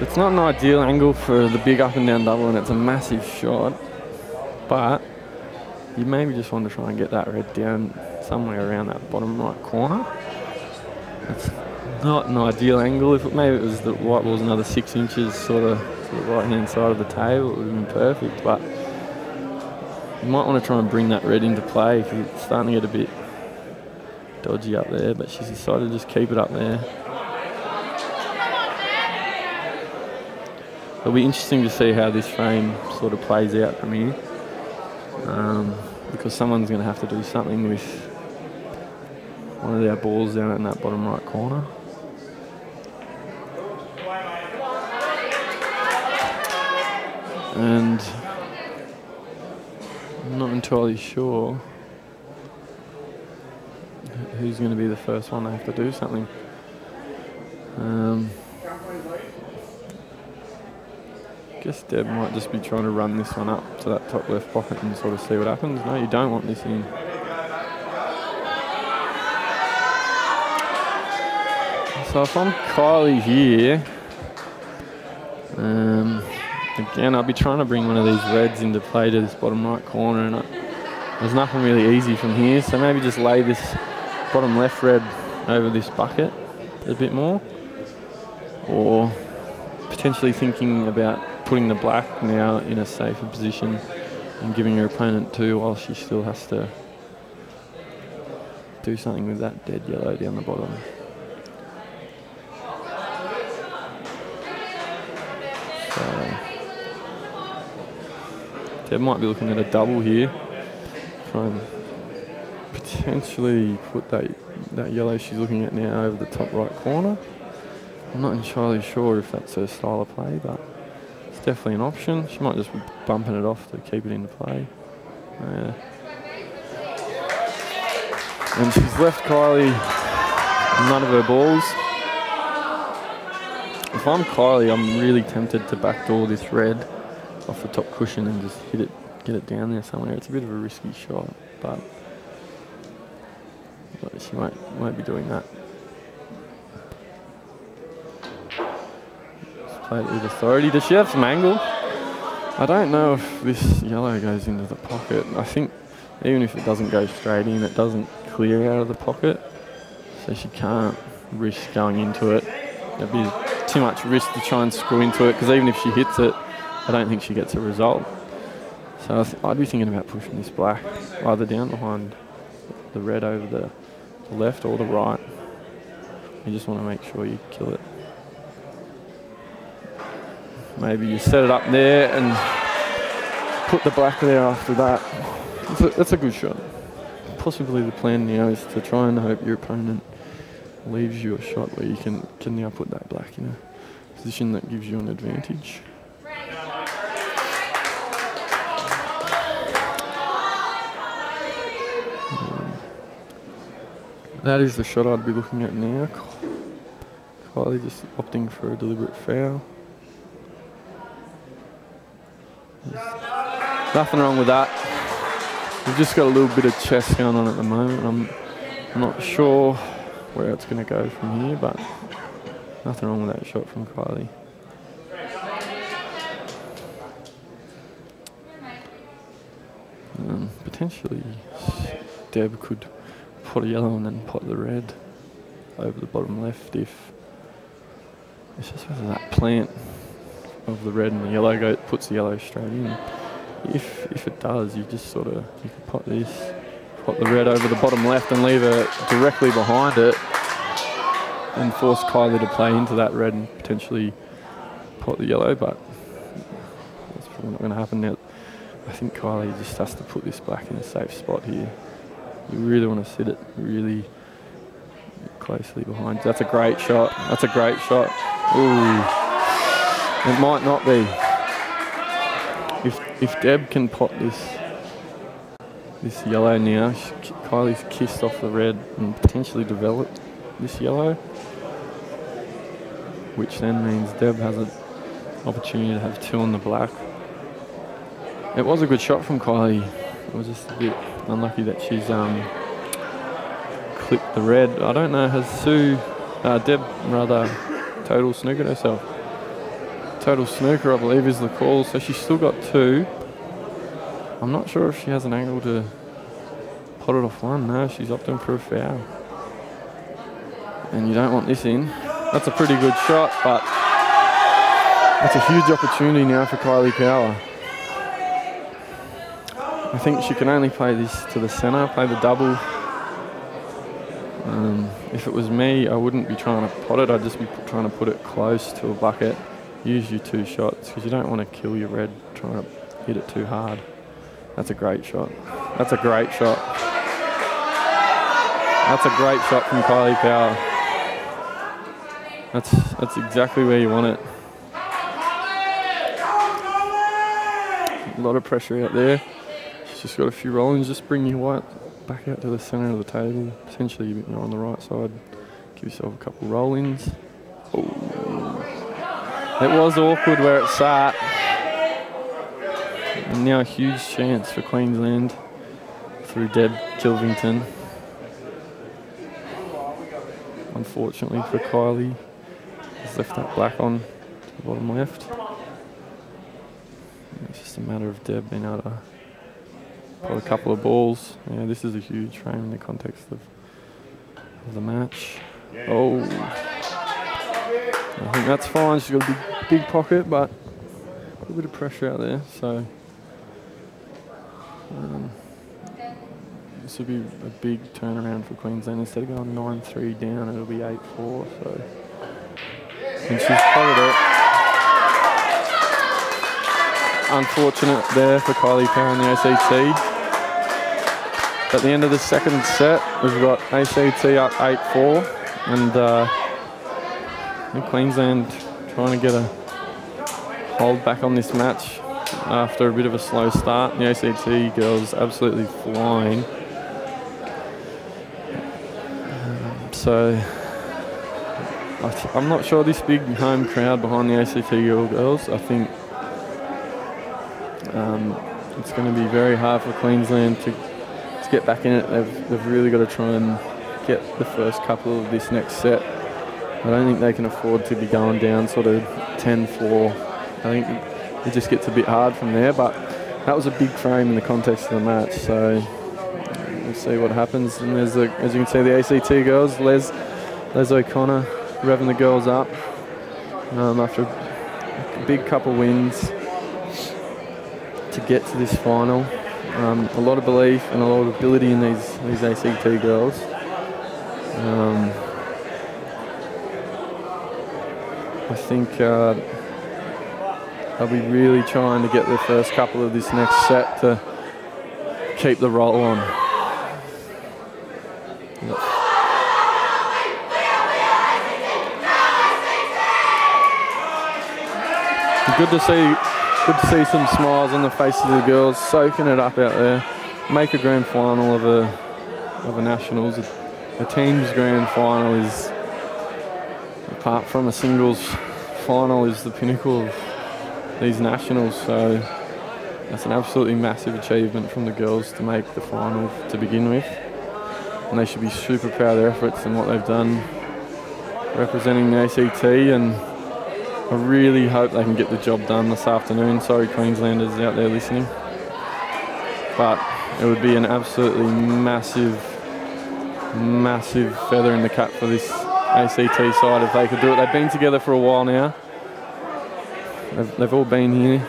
it's not an ideal angle for the big up and down double, and it's a massive shot, but you maybe just want to try and get that red down somewhere around that bottom right corner. It's not an ideal angle. If maybe it was the white ball's another 6 inches sort of to the right hand side of the table, it would have been perfect, but You might want to try and bring that red into play because it's starting to get a bit dodgy up there, but she's decided to just keep it up there. It'll be interesting to see how this frame sort of plays out from here, because someone's going to have to do something with one of their balls down in that bottom right corner. And I'm not entirely sure who's going to be the first one to have to do something. I guess Deb might just be trying to run this one up to that top left pocket and sort of see what happens. No, you don't want this in. So if I'm Kylie here, again, I'll be trying to bring one of these reds into play to this bottom right corner, and there's nothing really easy from here, so maybe just lay this bottom left red over this bucket a bit more, or potentially thinking about putting the black now in a safer position and giving her opponent two while she still has to do something with that dead yellow down the bottom. So Deb might be looking at a double here. Try and potentially put that yellow she's looking at now over the top right corner. I'm not entirely sure if that's her style of play, but it's definitely an option. She might just be bumping it off to keep it into play. And she's left Kylie none of her balls. If I'm Kylie, I'm really tempted to backdoor this red off the top cushion and just hit it, get it down there somewhere. It's a bit of a risky shot, but she won't be doing that. Let's play it with authority. Does she have some angle? I don't know if this yellow goes into the pocket. I think even if it doesn't go straight in, it doesn't clear out of the pocket, so she can't risk going into it. It'd be too much risk to try and screw into it, because even if she hits it, I don't think she gets a result. So I'd be thinking about pushing this black either down behind the red over the left or the right. You just want to make sure you kill it. Maybe you set it up there and put the black there after that. That's a good shot. Possibly the plan now is to try and hope your opponent leaves you a shot where you can now put that black in a position that gives you an advantage. That is the shot I'd be looking at now. Kylie just opting for a deliberate foul. There's nothing wrong with that. We've just got a little bit of chess going on at the moment. I'm not sure where it's going to go from here, but nothing wrong with that shot from Kylie. Potentially Deb could pot a yellow and then pot the red over the bottom left if it's just whether that plant of the red and the yellow puts the yellow straight in. If it does, you just sort of, you can pot this, pot the red over the bottom left and leave it directly behind it and force Kylie to play into that red and potentially pot the yellow, but that's probably not going to happen now. I think Kylie just has to put this black in a safe spot here. You really want to sit it really closely behind. That's a great shot. That's a great shot. Ooh. It might not be. If Deb can pot this yellow now, Kylie's kissed off the red and potentially developed this yellow, which then means Deb has an opportunity to have two on the black. It was a good shot from Kylie. It was just a bit unlucky that she's clipped the red. I don't know, has Deb rather total snookered herself? Total snooker, I believe, is the call. So she's still got two. I'm not sure if she has an angle to pot it off one. No, she's opting for a foul. And you don't want this in. That's a pretty good shot, but that's a huge opportunity now for Kylie Power. I think she can only play this to the centre, play the double. If it was me, I wouldn't be trying to pot it. I'd just be trying to put it close to a bucket. Use your 2 shots because you don't want to kill your red trying to hit it too hard. That's a great shot. That's a great shot. That's a great shot from Kylie Power. That's exactly where you want it. A lot of pressure out there. She's just got a few rollings. Just bring your white back out to the centre of the table. Potentially you're on the right side. Give yourself a couple roll-ins. Oh. It was awkward where it sat. And now a huge chance for Queensland through Deb Kilvington. Unfortunately for Kylie, he's left that black on to the bottom left. It's just a matter of Deb being able to put a couple of balls. Yeah, this is a huge frame in the context of the match. Oh, I think that's fine. She's got a big pocket, but a little bit of pressure out there. So this will be a big turnaround for Queensland. Instead of going 9-3 down, it'll be 8-4. So, and she's covered it. Unfortunate there for Kylie Power in the ACT. At the end of the second set, we've got ACT up 8-4, and Queensland trying to get a hold back on this match after a bit of a slow start. The ACT girls absolutely flying. So I'm not sure this big home crowd behind the ACT girls. I think it's going to be very hard for Queensland to get back in it. They've really got to try and get the first couple of this next set. I don't think they can afford to be going down sort of 10-4. I think it just gets a bit hard from there, but that was a big frame in the context of the match, so we'll see what happens. And there's, as you can see, the ACT girls, Les O'Connor revving the girls up after a big couple wins to get to this final. A lot of belief and a lot of ability in these ACT girls. I think they'll be really trying to get the first couple of this next set to keep the roll on. Good to see some smiles on the faces of the girls, soaking it up out there. Make a grand final of a nationals. A team's grand final is, apart from a singles final, is the pinnacle of these nationals. So that's an absolutely massive achievement from the girls to make the final to begin with. And they should be super proud of their efforts and what they've done representing the ACT, and I really hope they can get the job done this afternoon. Sorry, Queenslanders out there listening. But it would be an absolutely massive feather in the cap for this ACT side if they could do it. They've been together for a while now. They've all been here.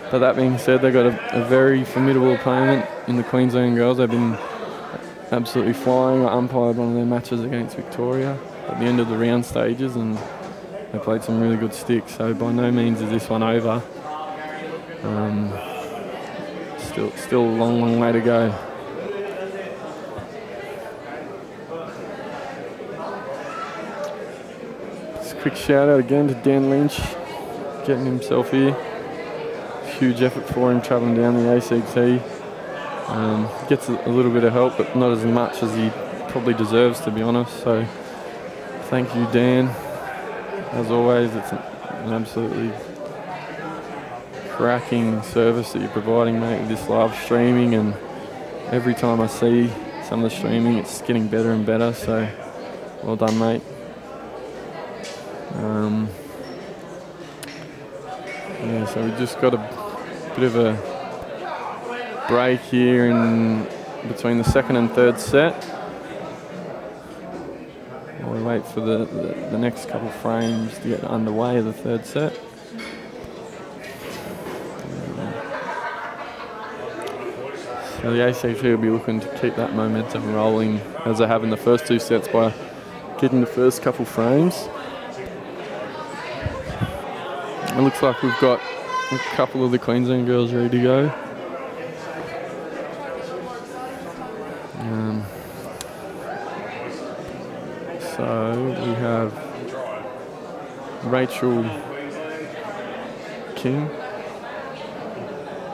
But that being said, they've got a very formidable opponent in the Queensland girls. They've been absolutely flying. I umpired one of their matches against Victoria at the end of the round stages, and they played some really good sticks, so by no means is this one over. Still a long way to go. Just a quick shout out again to Dan Lynch, getting himself here. Huge effort for him travelling down the ACT. Gets a little bit of help, but not as much as he probably deserves, to be honest. So thank you, Dan. As always, it's an absolutely cracking service that you're providing, mate, with this live streaming, and every time I see some of the streaming, it's getting better and better, so well done, mate. Yeah, so we just got a bit of a break here in between the second and third set. While we wait for the next couple of frames to get underway of the third set. So the ACT will be looking to keep that momentum rolling as they have in the first 2 sets by getting the first couple frames. It looks like we've got a couple of the Queensland girls ready to go. So we have Rachel King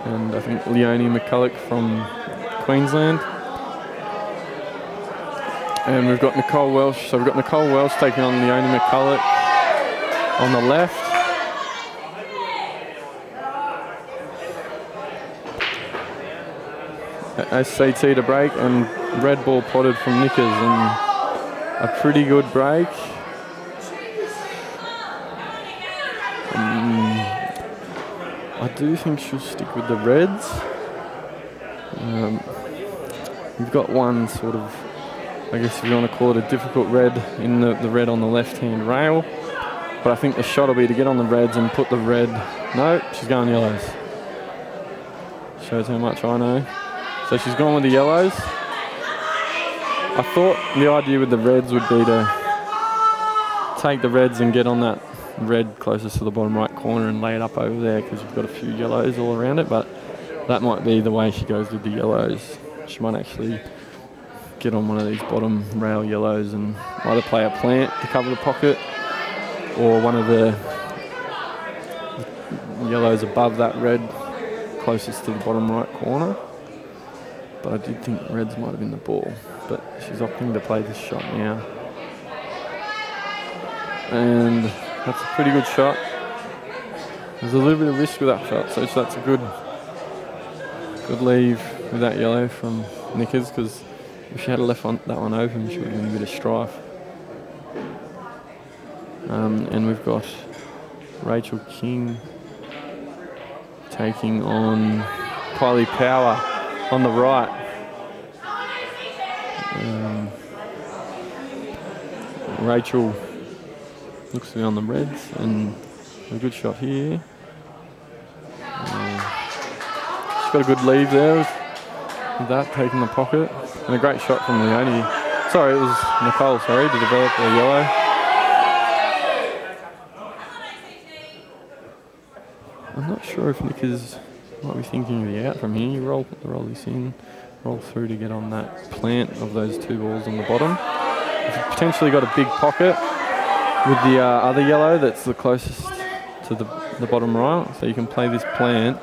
and I think Leonie McCulloch from Queensland. And we've got Nicole Welsh. So we've got Nicole Welsh taking on Leonie McCulloch on the left. SCT to break and red ball potted from Nickers and a pretty good break. I do think she'll stick with the reds. We've got one sort of, I guess if you want to call it a difficult red in the red on the left-hand rail. But I think the shot will be to get on the reds and put the red... No, she's going yellows. Shows how much I know. So she's gone with the yellows. I thought the idea with the reds would be to take the reds and get on that red closest to the bottom right corner and lay it up over there because you've got a few yellows all around it, but that might be the way she goes with the yellows. She might actually get on one of these bottom rail yellows and either play a plant to cover the pocket or one of the yellows above that red closest to the bottom right corner. But I did think reds might have been the ball, but she's opting to play this shot now. And that's a pretty good shot. There's a little bit of risk with that shot, so that's a good leave with that yellow from Nickers, because if she had left that one open, she would have been a bit of strife. And we've got Rachel King taking on Kylie Power on the right. Rachel looks to be on the reds and a good shot here. She's got a good leave there with that, taking the pocket. And a great shot from Leonie. Sorry, it was Nicole, sorry, to develop the yellow. I'm not sure if Nickers might be thinking of the out from here. You roll this in, roll through to get on that plant of those 2 balls on the bottom. You've potentially got a big pocket with the other yellow that's the closest to the bottom right, so you can play this plant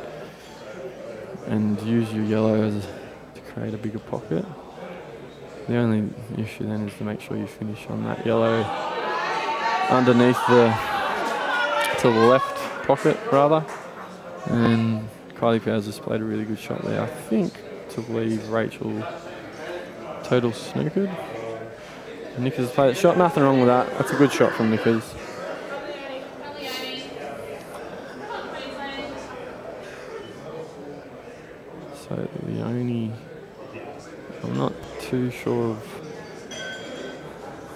and use your yellow to create a bigger pocket. The only issue then is to make sure you finish on that yellow underneath to the left pocket rather. And Kylie Powers has played a really good shot there, I think, to leave Rachel total snookered. Nickers played that shot, nothing wrong with that. That's a good shot from Nickers. So Leonie, I'm not too sure of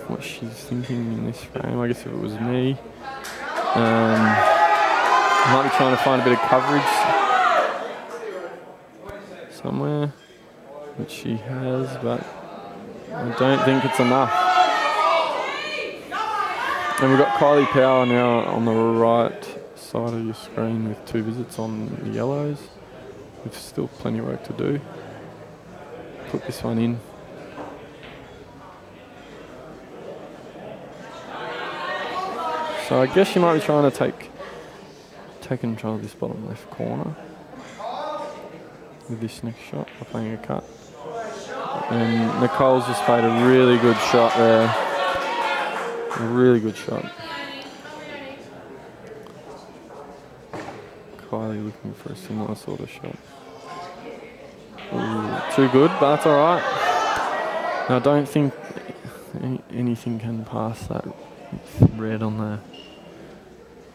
what she's thinking in this frame. I guess if it was me, I might be trying to find a bit of coverage somewhere, which she has, but I don't think it's enough. And we've got Kylie Power now on the right side of your screen with 2 visits on the yellows. We've still plenty of work to do. Put this one in. So I guess you might be trying to take control of this bottom left corner with this next shot by playing a cut. And Nicole's just played a really good shot there. A really good shot. Kylie looking for a similar sort of shot. Ooh, too good, but that's alright. I don't think anything can pass that red on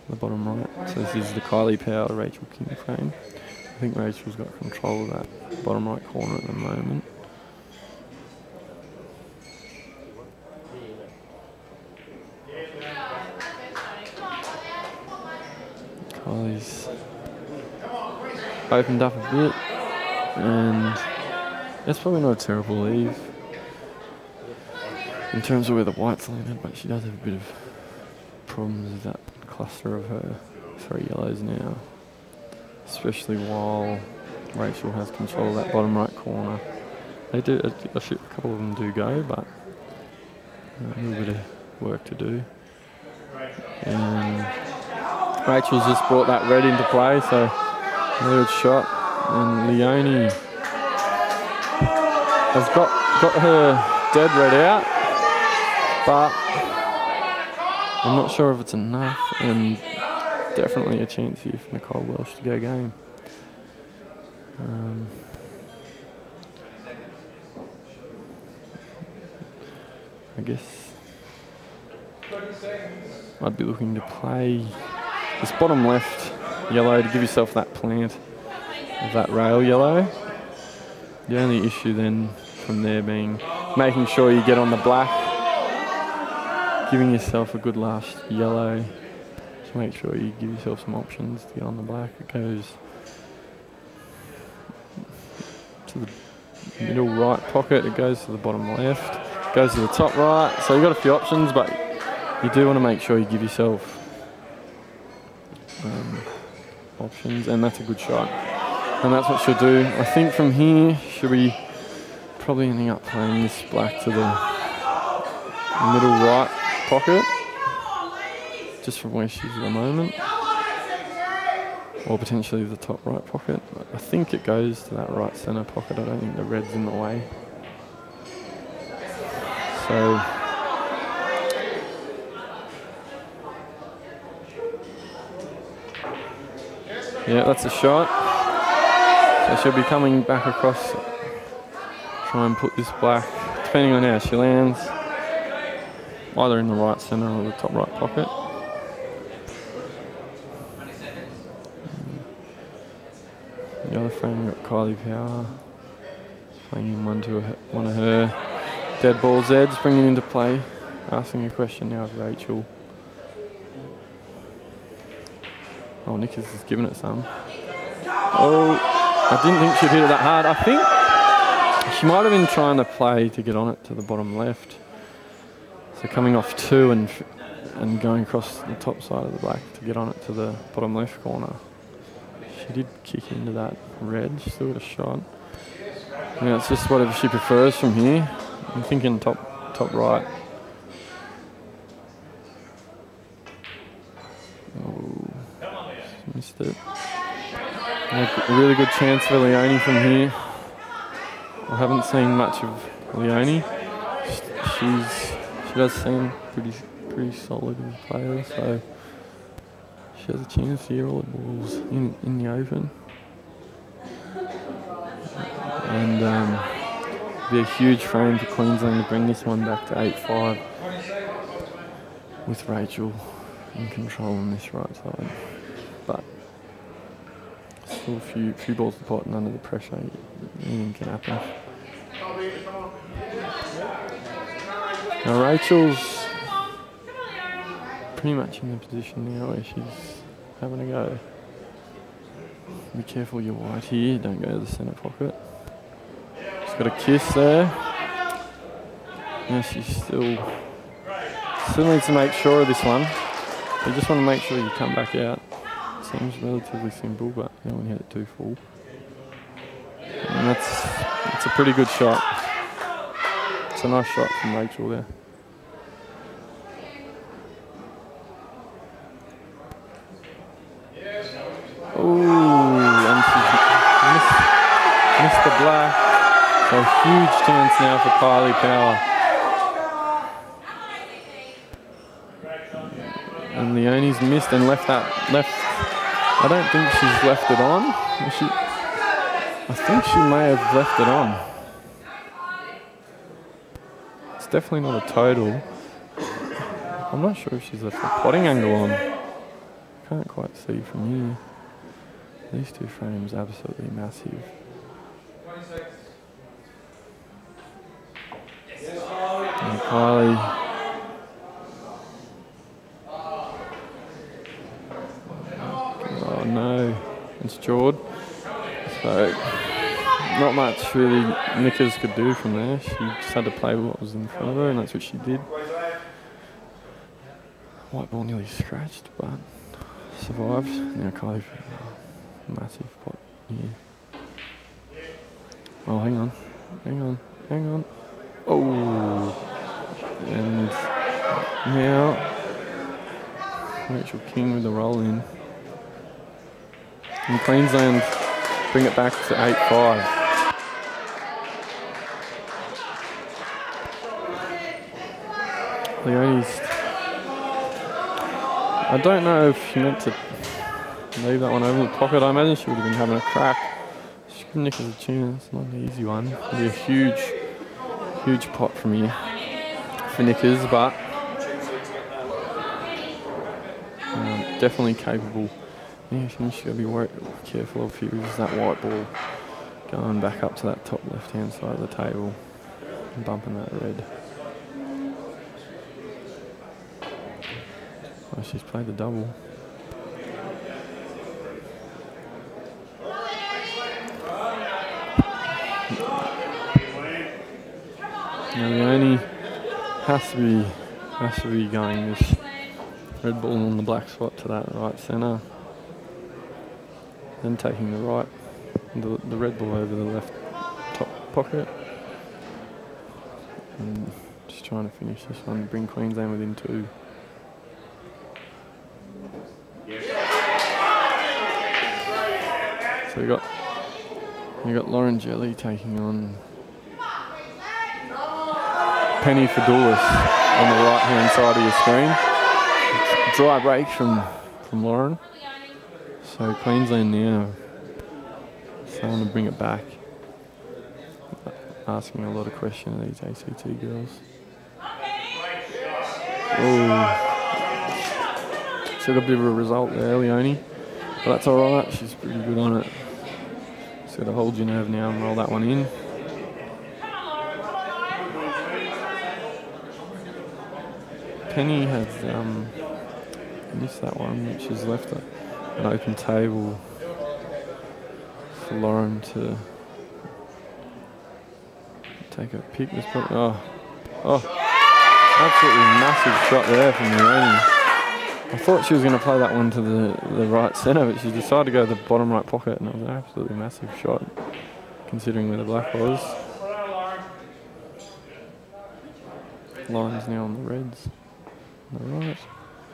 the bottom right. So this is the Kylie Power Rachel King frame. I think Rachel's got control of that bottom right corner at the moment. Kylie's opened up a bit and That's probably not a terrible leave in terms of where the white's landed, but she does have a bit of problems with that cluster of her 3 yellows now, especially while Rachel has control of that bottom right corner. They do, a couple of them do go, but a little bit of work to do. And Rachel's just brought that red into play, so good shot. And Leonie has got her dead red out, but I'm not sure if it's enough, and definitely a chance here for Nicole Welsh to go game. I guess I'd be looking to play this bottom left yellow to give yourself that plant of that rail yellow. The only issue then from there being making sure you get on the black, giving yourself a good last yellow to make sure you give yourself some options to get on the black. It goes to the middle right pocket, it goes to the bottom left, it goes to the top right, so you've got a few options, but you do want to make sure you give yourself options, and that's a good shot. And that's what she'll do. I think from here, she'll be probably ending up playing this black to the middle right pocket, just from where she's at the moment. Or potentially the top right pocket. I think it goes to that right centre pocket. I don't think the red's in the way. So yeah, that's a shot. So she'll be coming back across, try and put this black, depending on how she lands, either in the right centre or the top right pocket. The other frame, we've got Kylie Power playing in one of her dead ball Zeds, bringing into play, asking a question now of Rachel. Oh, Nick has just given it some. Oh, I didn't think she'd hit it that hard. I think she might have been trying to play to get on it to the bottom left. So coming off 2 and going across the top side of the black to get on it to the bottom left corner. She did kick into that red, she still got a shot. Yeah, it's just whatever she prefers from here. I'm thinking top right. Oh, missed it. A really good chance for Leonie from here. I haven't seen much of Leonie. She does seem pretty solid as a player, so she has a chance here. All the balls in the open, and be a huge frame for Queensland to bring this one back to 8-5 with Rachel in control on this right side. But still a few balls to pot, and under the pressure, anything can happen. Now Rachel's pretty much in the position now where she's having a go. Be careful you're white here, don't go to the centre pocket. She's got a kiss there. Yeah, she's still needs to make sure of this one. You just want to make sure you come back out. Seems relatively simple, but you don't want to hit it too full. And that's a pretty good shot. It's a nice shot from Rachel there. Ooh, and she's missed the black. So huge chance now for Kylie Power. And Leonie's missed and left. I don't think she's left it on. I think she may have left it on. It's definitely not a total. I'm not sure if she's left the potting angle on. Can't quite see from here. These two frames absolutely massive. And Kylie. Oh no, it's Jord. So not much really Nickers could do from there. She just had to play what was in front of her, and that's what she did. White ball nearly scratched, but survived. Now Kylie, massive pot here. Oh, hang on. Oh, and now Rachel King with the roll in. And Queensland bring it back to 8-5. Leonie's. I don't know if she meant to leave that one over the pocket. I imagine she would have been having a crack. She could nick us a tune. It's not an easy one. It'll be a huge pot from here for Nickers, but definitely capable. Yeah, she's got to be careful if you use that white ball going back up to that top left-hand side of the table and bumping that red. Oh, she's played the double. Now Leonie has to be going this red ball on the black spot to that right centre. Then taking the red ball over the left top pocket. And just trying to finish this one, bring Queensland within 2. So you got Lauren Jelly taking on Penny Fadoulis on the right hand side of your screen. Dry break from Lauren. So Queensland now starting to bring it back. Asking a lot of questions of these ACT girls. Oh, so got a bit of a result there, Leonie. But that's alright, she's pretty good on it. Just got to hold your nerve now and roll that one in. Penny has missed that one, which has left an open table for Lauren to take a pick. Oh, absolutely massive shot there from Leonie. I thought she was going to play that one to the right centre, but she decided to go to the bottom right pocket, and it was an absolutely massive shot, considering where the black was. Lauren's now on the reds. On the right.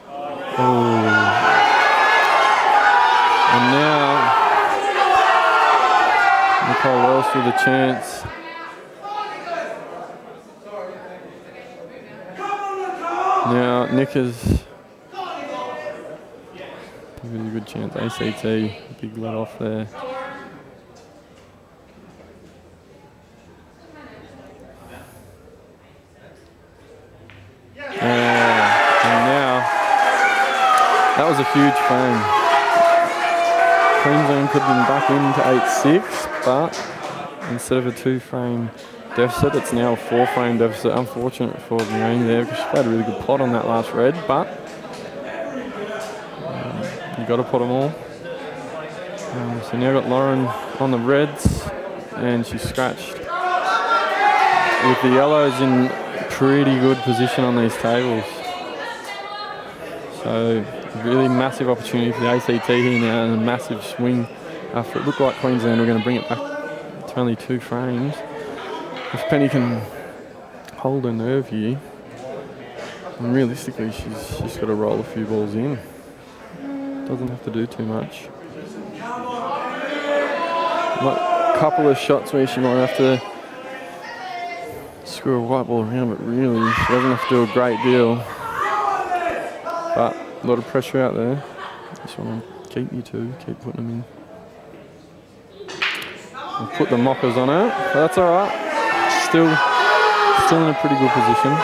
Oh. And now Nicole Welsh with a chance. Now Nickers, really good chance. ACT, big let off there. And now that was a huge frame. Queensland could have been back into 8-6, but instead of a 2-frame deficit, it's now a 4-frame deficit. Unfortunate for Leonie there because she played a really good pot on that last red, but you got to pot them all. So now got Lauren on the reds, and she's scratched with the yellows in pretty good position on these tables. So really massive opportunity for the ACT here now, and a massive swing. After it looked like Queensland were going to bring it back to only 2 frames. If Penny can hold her nerve here, and realistically she's just got to roll a few balls in. Doesn't have to do too much. A couple of shots where she might have to screw a white ball around, but really she doesn't have to do a great deal. But a lot of pressure out there. Just want to keep you two, keep putting them in. We'll put the mockers on her, but that's alright. Still in a pretty good position.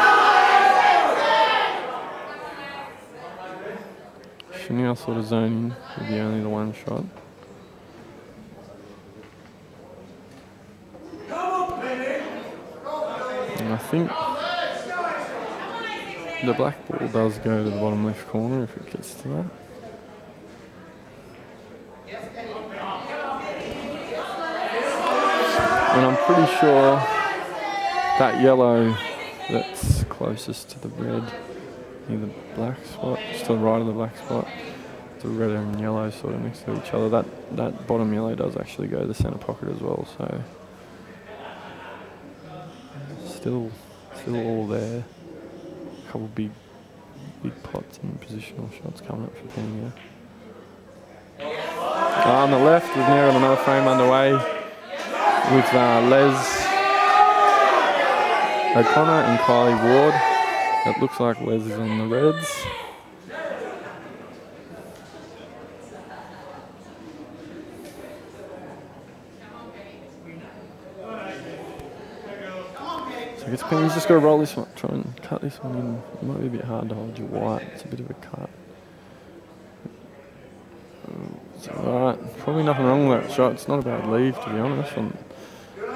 She now sort of zoning with the only the one shot. And I think the black ball does go to the bottom left corner if it gets to that. And I'm pretty sure that yellow that's closest to the red, near the black spot, just to the right of the black spot, the red and yellow sort of next to each other. That bottom yellow does actually go to the centre pocket as well, so still all there. A couple big pots and positional shots coming up for Penny here. On the left, we've now got another frame underway with Les O'Connor and Kylie Ward. It looks like Les is on the reds. So I guess Penny's just got to roll this one, try and cut this one in. It might be a bit hard to hold your white, it's a bit of a cut. Alright, probably nothing wrong with that shot. It's not a bad leave, to be honest. And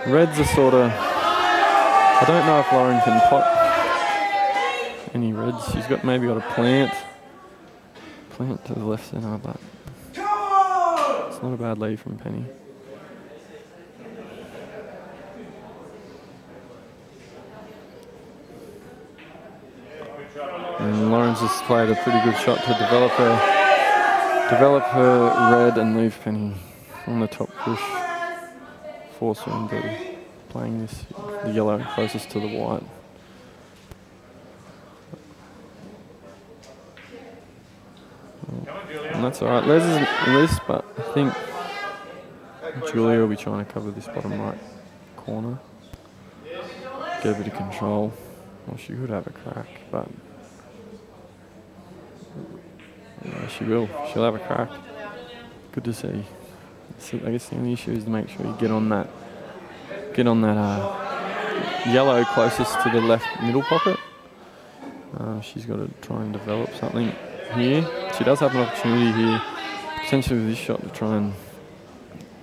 reds are sort of... I don't know if Lauren can pot any reds. She's maybe got a plant to the left centre, but it's not a bad leave from Penny. And Lauren's just played a pretty good shot to develop her red and leave Penny on the top push. Force her into playing the yellow closest to the white. And that's alright. Les isn't loose, but I think Julia will be trying to cover this bottom right corner. Get a bit of control. Well, she could have a crack, but yeah, she will. She'll have a crack. Good to see. So I guess the only issue is to make sure you get on that yellow closest to the left middle pocket. She's got to try and develop something here. She does have an opportunity here, potentially with this shot, to try and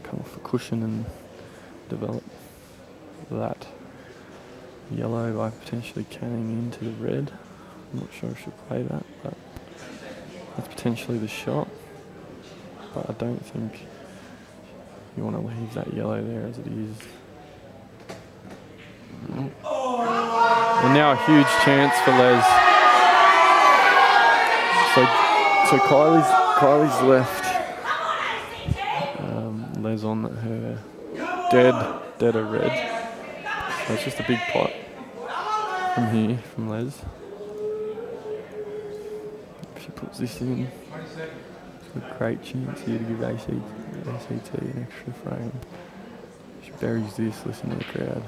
come off the cushion and develop that yellow by potentially canning into the red. I'm not sure if she'll play that, but that's potentially the shot. But I don't think you want to leave that yellow there as it is. And now a huge chance for Les. So Kylie's left. Les on her deader red. So it's just a big pot from here, from Les. If she puts this in, it's a great chance here to give ACT an extra frame. She buries this, listen to the crowd.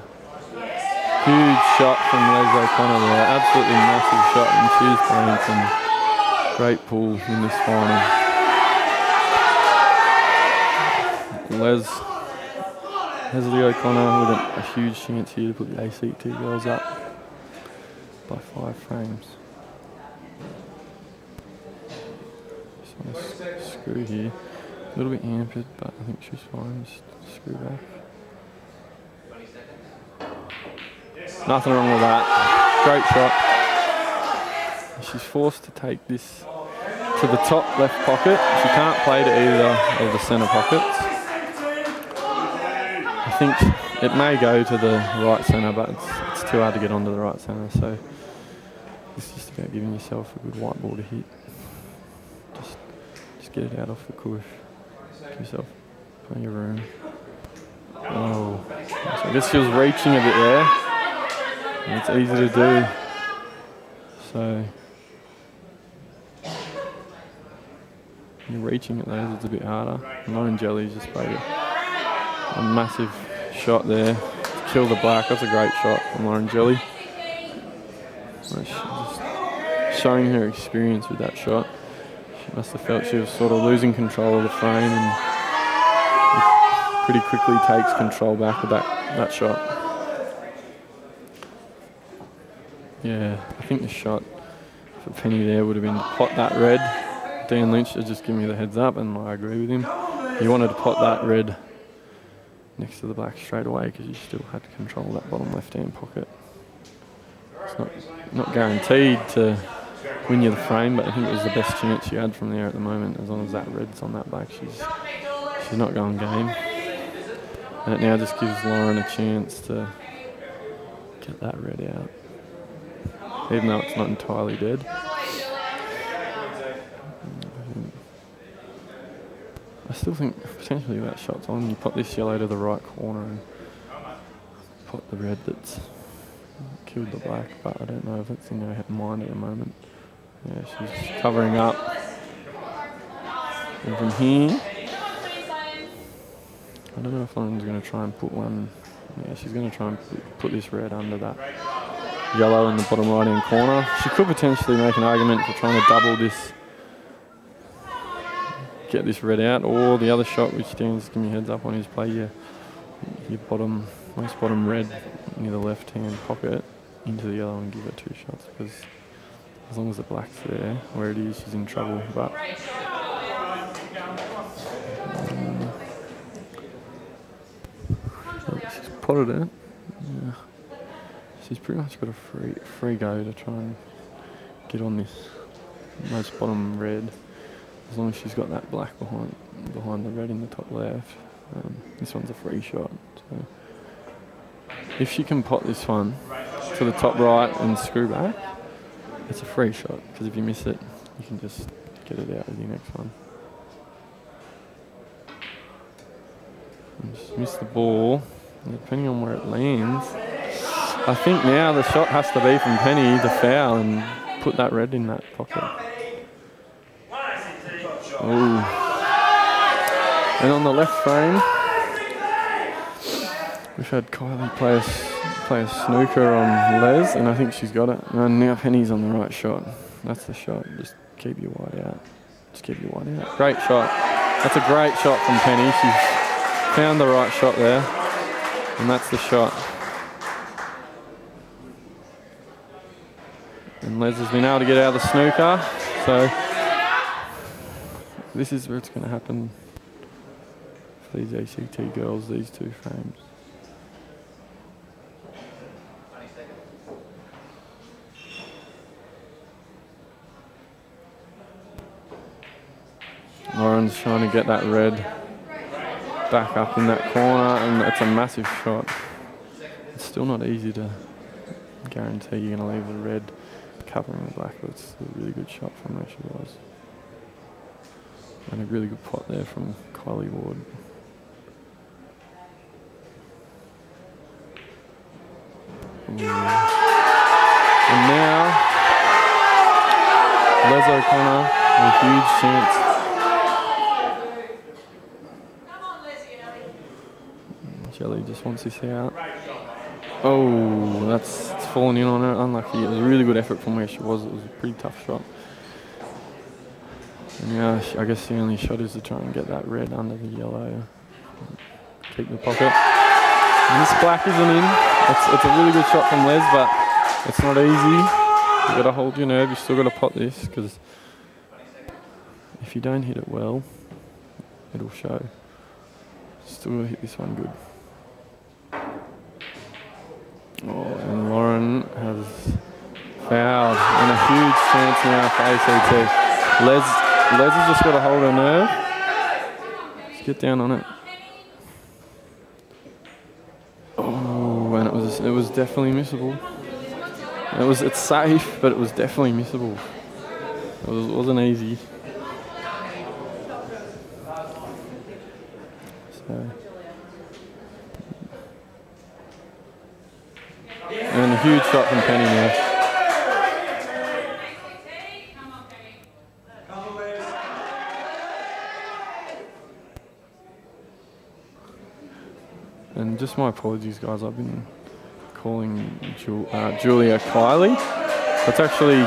Huge shot from Les O'Connor there, absolutely massive shot, and she's playing some great pool in this final. Leslie O'Connor with a huge chance here to put the ACT girls up by 5 frames. Just want to screw here. A little bit hampered, but I think she's fine. Just screw back. Nothing wrong with that. Great shot. She's forced to take this to the top left pocket. She can't play to either of the centre pockets. I think it may go to the right centre, but it's too hard to get onto the right centre. So it's just about giving yourself a good white ball to hit. Just get it out off the cush. Give yourself plenty of room. Oh, so I guess she was reaching a bit there. And it's easy to do. So you're reaching at those, it's a bit harder. Lauren Jelly's just played a massive shot there to kill the black. That's a great shot from Lauren Jelly. She's just showing her experience with that shot. She must have felt she was sort of losing control of the frame, and pretty quickly takes control back with that shot. Yeah, I think the shot for Penny there would have been to pot that red. Dan Lynch has just given me the heads up, and I agree with him. You wanted to pot that red next to the black straight away because you still had to control that bottom left-hand pocket. It's not guaranteed to win you the frame, but I think it was the best chance you had from there at the moment. As long as that red's on that black, she's not going game. And it now just gives Lauren a chance to get that red out. Even though it's not entirely dead. I still think potentially that shot's on. You put this yellow to the right corner and put the red that's killed the black, but I don't know if it's in her mind at the moment. Yeah, she's covering up. And from here, I don't know if Lauren's going to try and put one. Yeah, she's going to try and put this red under that yellow in the bottom right hand corner. She could potentially make an argument for trying to double this, get this red out, or the other shot which Dan's giving me heads up on is play your most bottom red near the left hand pocket into the yellow and give her 2 shots, because as long as the black's there where it is, she's in trouble. But she's potted it. Yeah. She's pretty much got a free go to try and get on this most bottom red, as long as she's got that black behind the red in the top left. This one's a free shot. So if she can pot this one to the top right and screw back, it's a free shot, because if you miss it, you can just get it out with your next one. And just miss the ball, and depending on where it lands, I think now the shot has to be from Penny to foul and put that red in that pocket. Ooh. And on the left frame, we've had Kylie play a snooker on Les, and I think she's got it. And now Penny's on the right shot. That's the shot. Just keep your white out. Just keep your white out. Great shot. That's a great shot from Penny. She's found the right shot there, and that's the shot. And Les has been able to get out of the snooker, so this is where it's going to happen for these ACT girls, these 2 frames. Lauren's trying to get that red back up in that corner, and it's a massive shot. It's still not easy to guarantee you're going to leave the red covering the black, but it's a really good shot from where she was. And a really good pot there from Kylie Ward. Ooh. And now, Les O'Connor with a huge chance. Jelly just wants this out. Oh, that's fallen in on her. Unlucky. It was a really good effort from where she was. It was a pretty tough shot. And yeah, I guess the only shot is to try and get that red under the yellow. Keep the pocket. And this black isn't in. It's a really good shot from Les, but it's not easy. You've got to hold your nerve. You've still got to pot this, because if you don't hit it well, it'll show. Still got to hit this one good. Oh, and Lauren has fouled, and a huge chance now for ACT. Les has just got to hold her nerve. Just get down on it. Oh, and it was definitely missable. It's safe, but it was definitely missable. It wasn't easy. So. And a huge shot from Penny now. And just my apologies, guys. I've been calling Julia Kylie. It's actually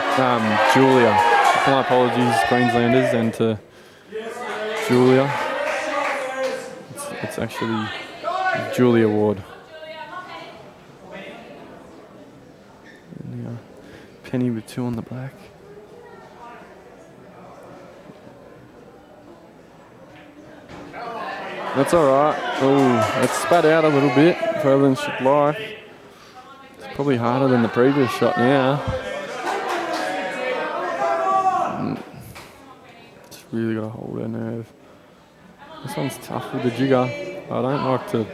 Julia. My apologies, Queenslanders, and to Julia. It's actually Julia Ward. And Penny with 2 on the black. That's alright. Oh, it's spat out a little bit further than she'd like. It's probably harder than the previous shot now. Just really got to hold her nerve. This one's tough with the jigger. I don't like to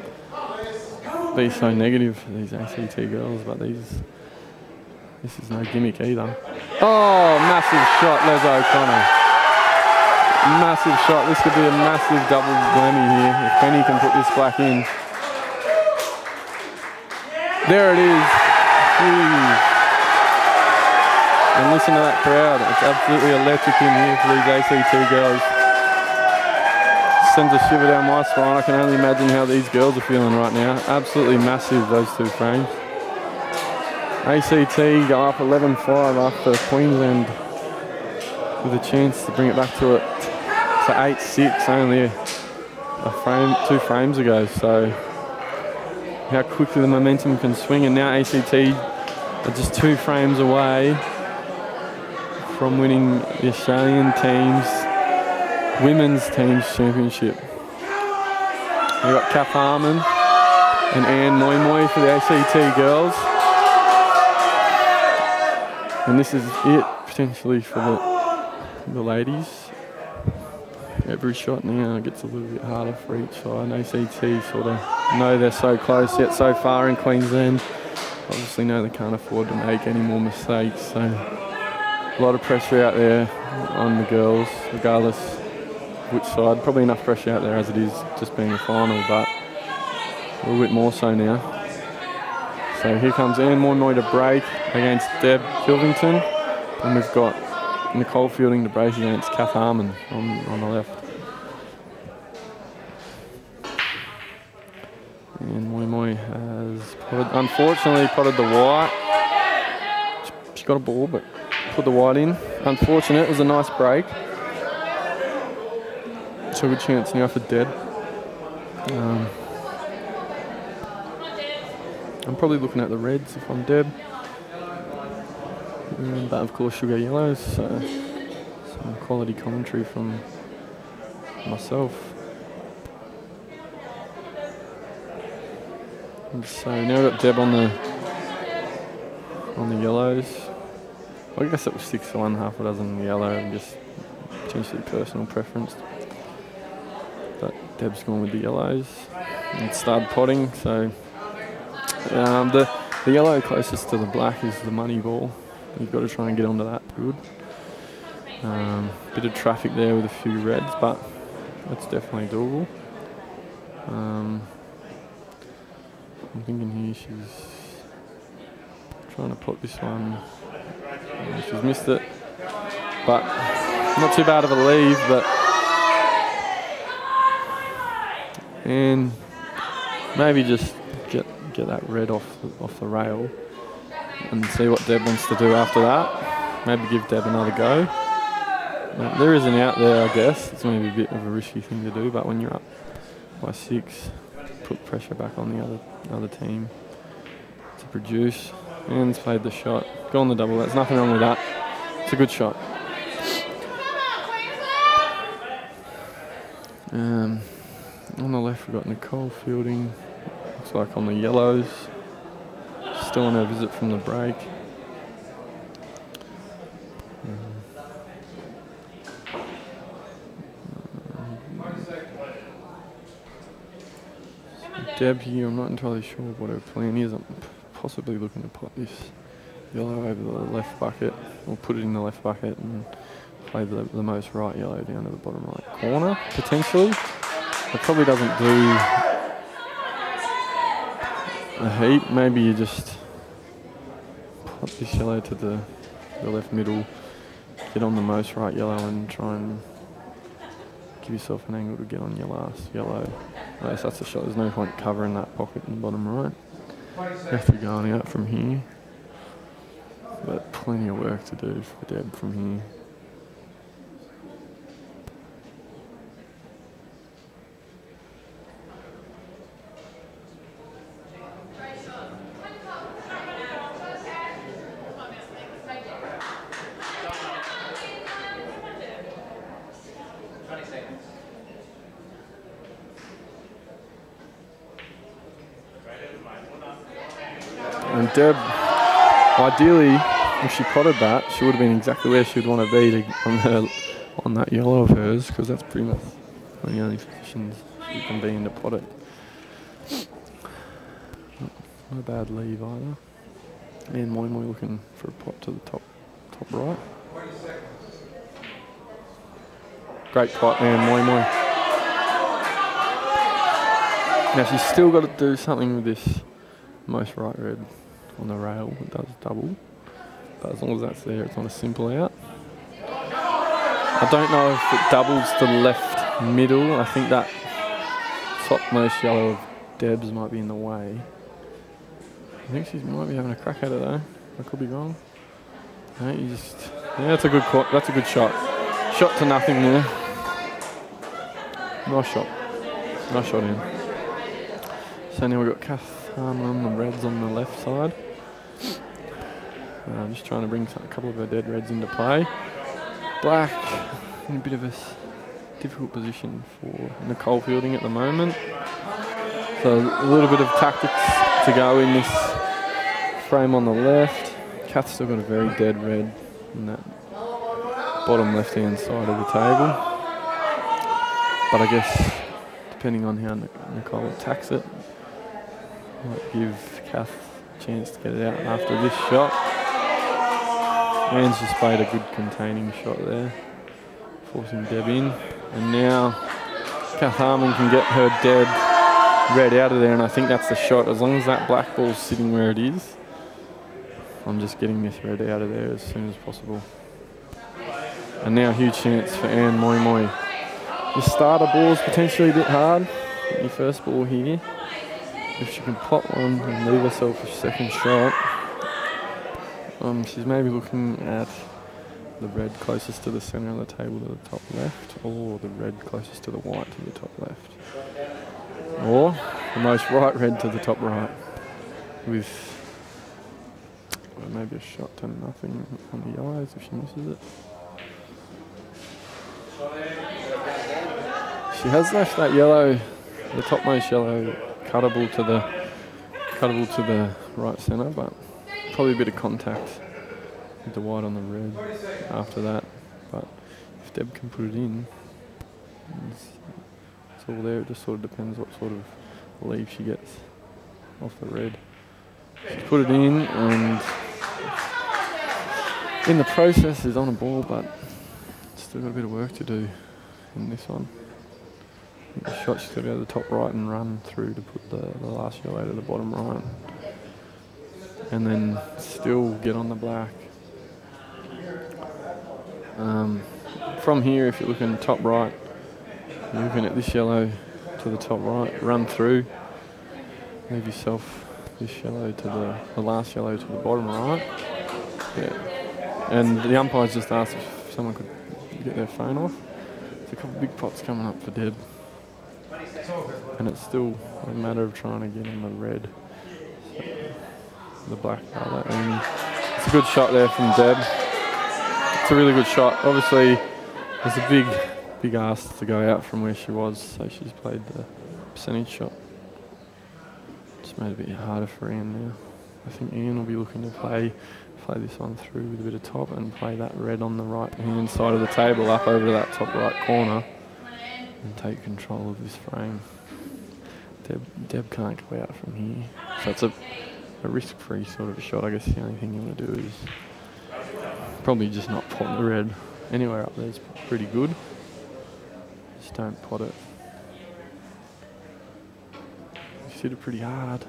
be so negative for these ACT girls, but this is no gimmick either. Oh, massive shot, Les O'Connor. Massive shot. This could be a massive double whammy here if Penny can put this back in. There it is. Huge. And listen to that crowd. It's absolutely electric in here for these ACT girls. Sends a shiver down my spine. I can only imagine how these girls are feeling right now. Absolutely massive, those two frames. ACT go up 11-5 after Queensland with a chance to bring it back to 8-6 only a frame, 2 frames ago. So how quickly the momentum can swing, and now ACT are just 2 frames away from winning the Australian women's teams championship. We've got Kath Harmon and Anne Moy for the ACT girls. And this is it potentially for the ladies. Every shot now gets a little bit harder for each side. ACT sort of know they're so close yet so far in Queensland. Obviously know they can't afford to make any more mistakes. So a lot of pressure out there on the girls, regardless which side. Probably enough pressure out there as it is just being a final, but a little bit more so now. So here comes Anne Moy to break against Deb Kilvington, and we've got Nicole Fielding to break against Kath Harmon on the left. And Moy has unfortunately potted the white. She got a ball, but put the white in. Unfortunate, it was a nice break. So a good chance now for Deb. I'm probably looking at the reds if I'm Deb. But of course she'll go yellows, so some quality commentary from myself. And so now we've got Deb on the yellows. I guess it was 6-1, half a dozen yellow, and just potentially personal preference. But Deb's gone with the yellows and started potting, so the yellow closest to the black is the money ball. You've got to try and get onto that good. Bit of traffic there with a few reds, but that's definitely doable. I'm thinking here she's trying to pot this one. She's missed it, but not too bad of a leave. And maybe just get that red off the rail and see what Deb wants to do after that. Maybe give Deb another go. There is an out there, I guess. It's maybe a bit of a risky thing to do, but when you're up by 6, put pressure back on the other team to produce. And it's played the shot. Go on the double. There's nothing wrong with that. It's a good shot. On the left we've got Nicole Fielding. Looks like on the yellows. Still on her visit from the break. Deb here, I'm not entirely sure what her plan is. I'm possibly looking to put this yellow over the left bucket, or put it in the left bucket and play the most right yellow down to the bottom right corner, potentially. It probably doesn't do a heap. Maybe you just put this yellow to the left middle, get on the most right yellow and try and give yourself an angle to get on your last yellow. Unless that's the shot, there's no point covering that pocket in the bottom right. You have to be going out from here. But plenty of work to do for Deb from here. And Deb, ideally, if she potted that, she would have been exactly where she'd want to be on that yellow of hers, because that's pretty much one of the only positions she can be in to pot it. No bad leave either. And Moi looking for a pot to the top right. Great pot there, Moi. Now she's still got to do something with this most right red on the rail. It does double. But as long as that's there, it's not a simple out. I don't know if it doubles to left middle. I think that topmost yellow of Deb's might be in the way. I think she might be having a crack at it though. I could be wrong. No, yeah, that's a good shot. Shot to nothing there. Nice shot in. So now we've got Kath Harmon on the reds on the left side. Just trying to bring a couple of her dead reds into play. Black in a bit of a difficult position for Nicole Fielding at the moment. So a little bit of tactics to go in this frame on the left. Kath's still got a very dead red in that bottom left-hand side of the table. But I guess depending on how Nicole attacks it, might give Kath a chance to get it out after this shot. Anne's just played a good containing shot there, forcing Deb in. And now Kath Harmon can get her dead red out of there, and I think that's the shot. As long as that black ball's sitting where it is, I'm just getting this red out of there as soon as possible. And now huge chance for Anne Moi. The starter ball's potentially a bit hard. Your first ball here. If she can pot one and leave herself a second shot, she's maybe looking at the red closest to the centre of the table to the top left, or the red closest to the white to the top left, or the most right red to the top right, with maybe a shot to nothing on the eyes if she misses it. She has left that yellow, the topmost yellow, cuttable to the right centre, but probably a bit of contact with the white on the red after that. But if Deb can put it in, it's all there. It just sort of depends what sort of leave she gets off the red. She's put it in, and in the process is on a ball, but still got a bit of work to do in this one. The shot, she's got to go to the top right and run through to put the last yellow to the bottom right. And then still get on the black. From here, if you're looking top right, you're looking at this yellow to the top right, run through, leave yourself this yellow to the last yellow to the bottom right. Yeah. And the umpires just asked if someone could get their phone off. There's a couple of big pots coming up for Deb. And it's still a matter of trying to get on the red. The black rather. And it's a good shot there from Deb. It's a really good shot. Obviously, there's a big ask to go out from where she was, so she's played the percentage shot. Just made it a bit harder for Ian now. I think Ian will be looking to play this one through with a bit of top and play that red on the right hand side of the table up over to that top right corner and take control of this frame. Deb can't go out from here, so it's a risk-free sort of a shot. I guess the only thing you want to do is probably just not pot the red. Anywhere up there is pretty good. Just don't pot it. She's hit it pretty hard.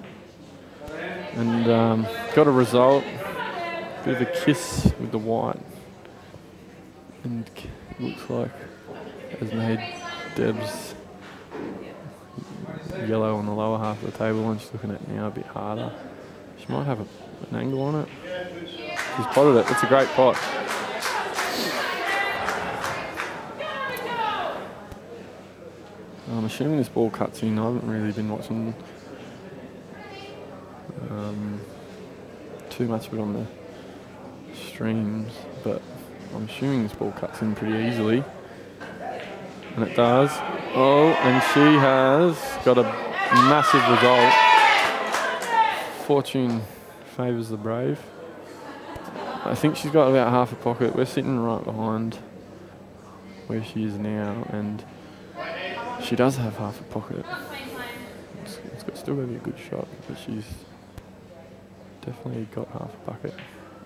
And got a result. Bit of a kiss with the white. And looks like has made Deb's yellow on the lower half of the table, and she's looking at it now a bit harder. She might have an angle on it. She's potted it. It's a great pot. I'm assuming this ball cuts in. I haven't really been watching too much of it on the streams, but I'm assuming this ball cuts in pretty easily. And it does. Oh, and she has got a massive result. Fortune favours the brave. I think she's got about half a pocket. We're sitting right behind where she is now, and she does have half a pocket. It's still going to be a good shot, but she's definitely got half a bucket.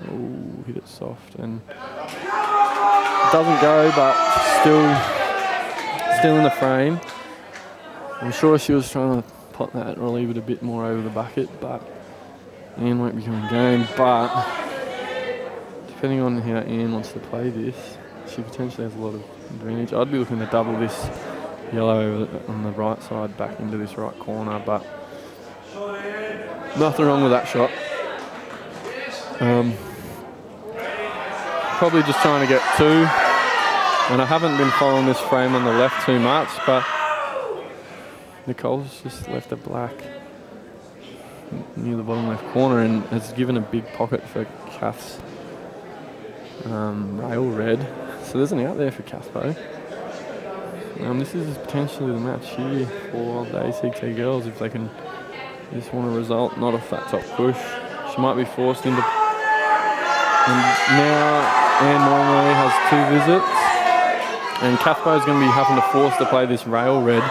Oh, hit it soft and doesn't go, but still in the frame. I'm sure she was trying to pot that and relieve it a bit more over the bucket, but Anne won't be coming game. But depending on how Anne wants to play this, she potentially has a lot of advantage. I'd be looking to double this yellow on the right side back into this right corner, but nothing wrong with that shot. Probably just trying to get two, and I haven't been following this frame on the left too much, but Nicole's just left a black near the bottom left corner and has given a big pocket for Kath's rail red. So there's an out there for Kath though. This is potentially the match here for the ACT girls if they can just want a result, not off that top push. She might be forced into... And now Anne Moymoy has 2 visits, and Cathbo's going to be having to force to play this rail red.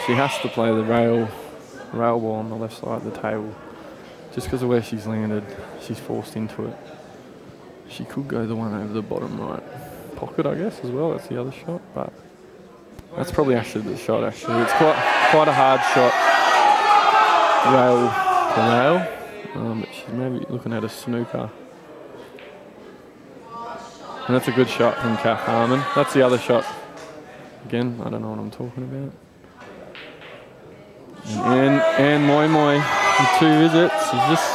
She has to play the rail ball on the left side of the table. Just because of where she's landed, she's forced into it. She could go the one over the bottom right pocket, I guess, as well. That's the other shot, but that's probably actually the shot, actually. It's quite a hard shot, rail to rail, but she's maybe looking at a snooker. And that's a good shot from Kath Harmon. That's the other shot. Again, I don't know what I'm talking about. And Anne Moymoy with 2 visits. She's just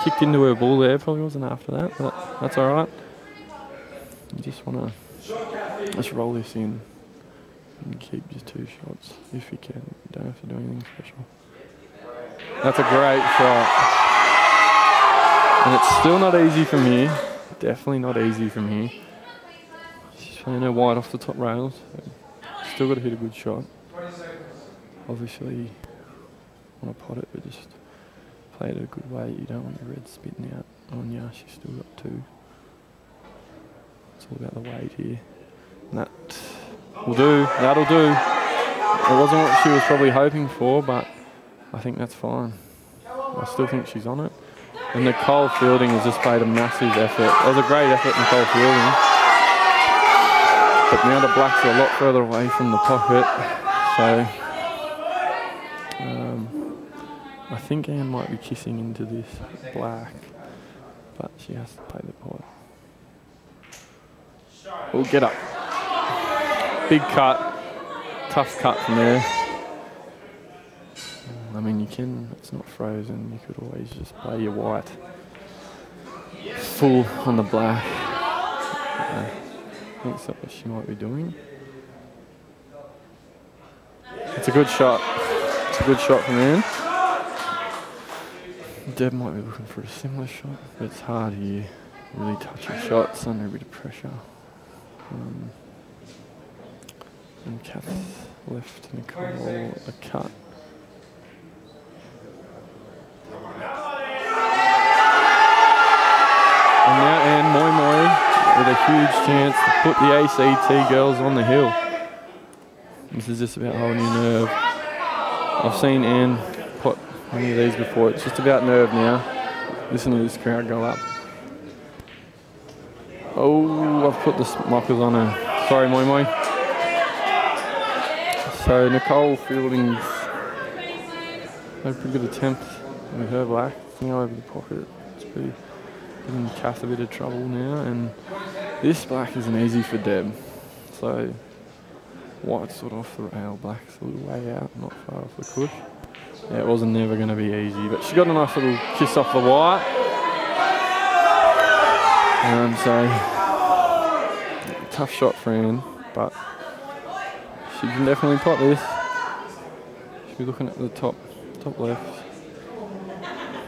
kicked into her ball there. Probably wasn't after that, but that's all right. You just want to just roll this in and keep your 2 shots if you can. You don't have to do anything special. That's a great shot. And it's still not easy from here. Definitely not easy from here. She's playing her wide off the top rails. So still got to hit a good shot. Obviously, want to pot it, but just play it a good way. You don't want your red spitting out on you. She's still got 2. It's all about the weight here. And that will do. That'll do. It wasn't what she was probably hoping for, but I think that's fine. I still think she's on it. And Nicole Fielding has just played a massive effort. It was a great effort, Nicole Fielding. But now the blacks are a lot further away from the pocket. So I think Anne might be kissing into this black, but she has to play the pot. Oh, get up. Big cut. Tough cut from there. I mean, you can, it's not frozen, you could always just play your white full on the black. I think that's what she might be doing. It's a good shot. It's a good shot from Anne. Deb might be looking for a similar shot, but it's hard here. Really touchy shots under a bit of pressure. And Kath left Nicole a cut. And now Anne Moymoy with a huge chance to put the ACT girls on the hill. This is just about holding your nerve. I've seen Anne pot many of these before. It's just about nerve now. Listen to this crowd go up. Oh, I've put the smockers on her. Sorry, Moymoy. So Nicole Fielding's had a pretty good attempt with her black. It's now over the pocket. It's pretty giving Kath a bit of trouble now, and this black isn't easy for Deb. So white's sort of off the rail, black's a little way out, not far off the cush. Yeah, it wasn't never going to be easy, but she got a nice little kiss off the white. So tough shot for Anne, but she can definitely pot this. She'll be looking at the top left.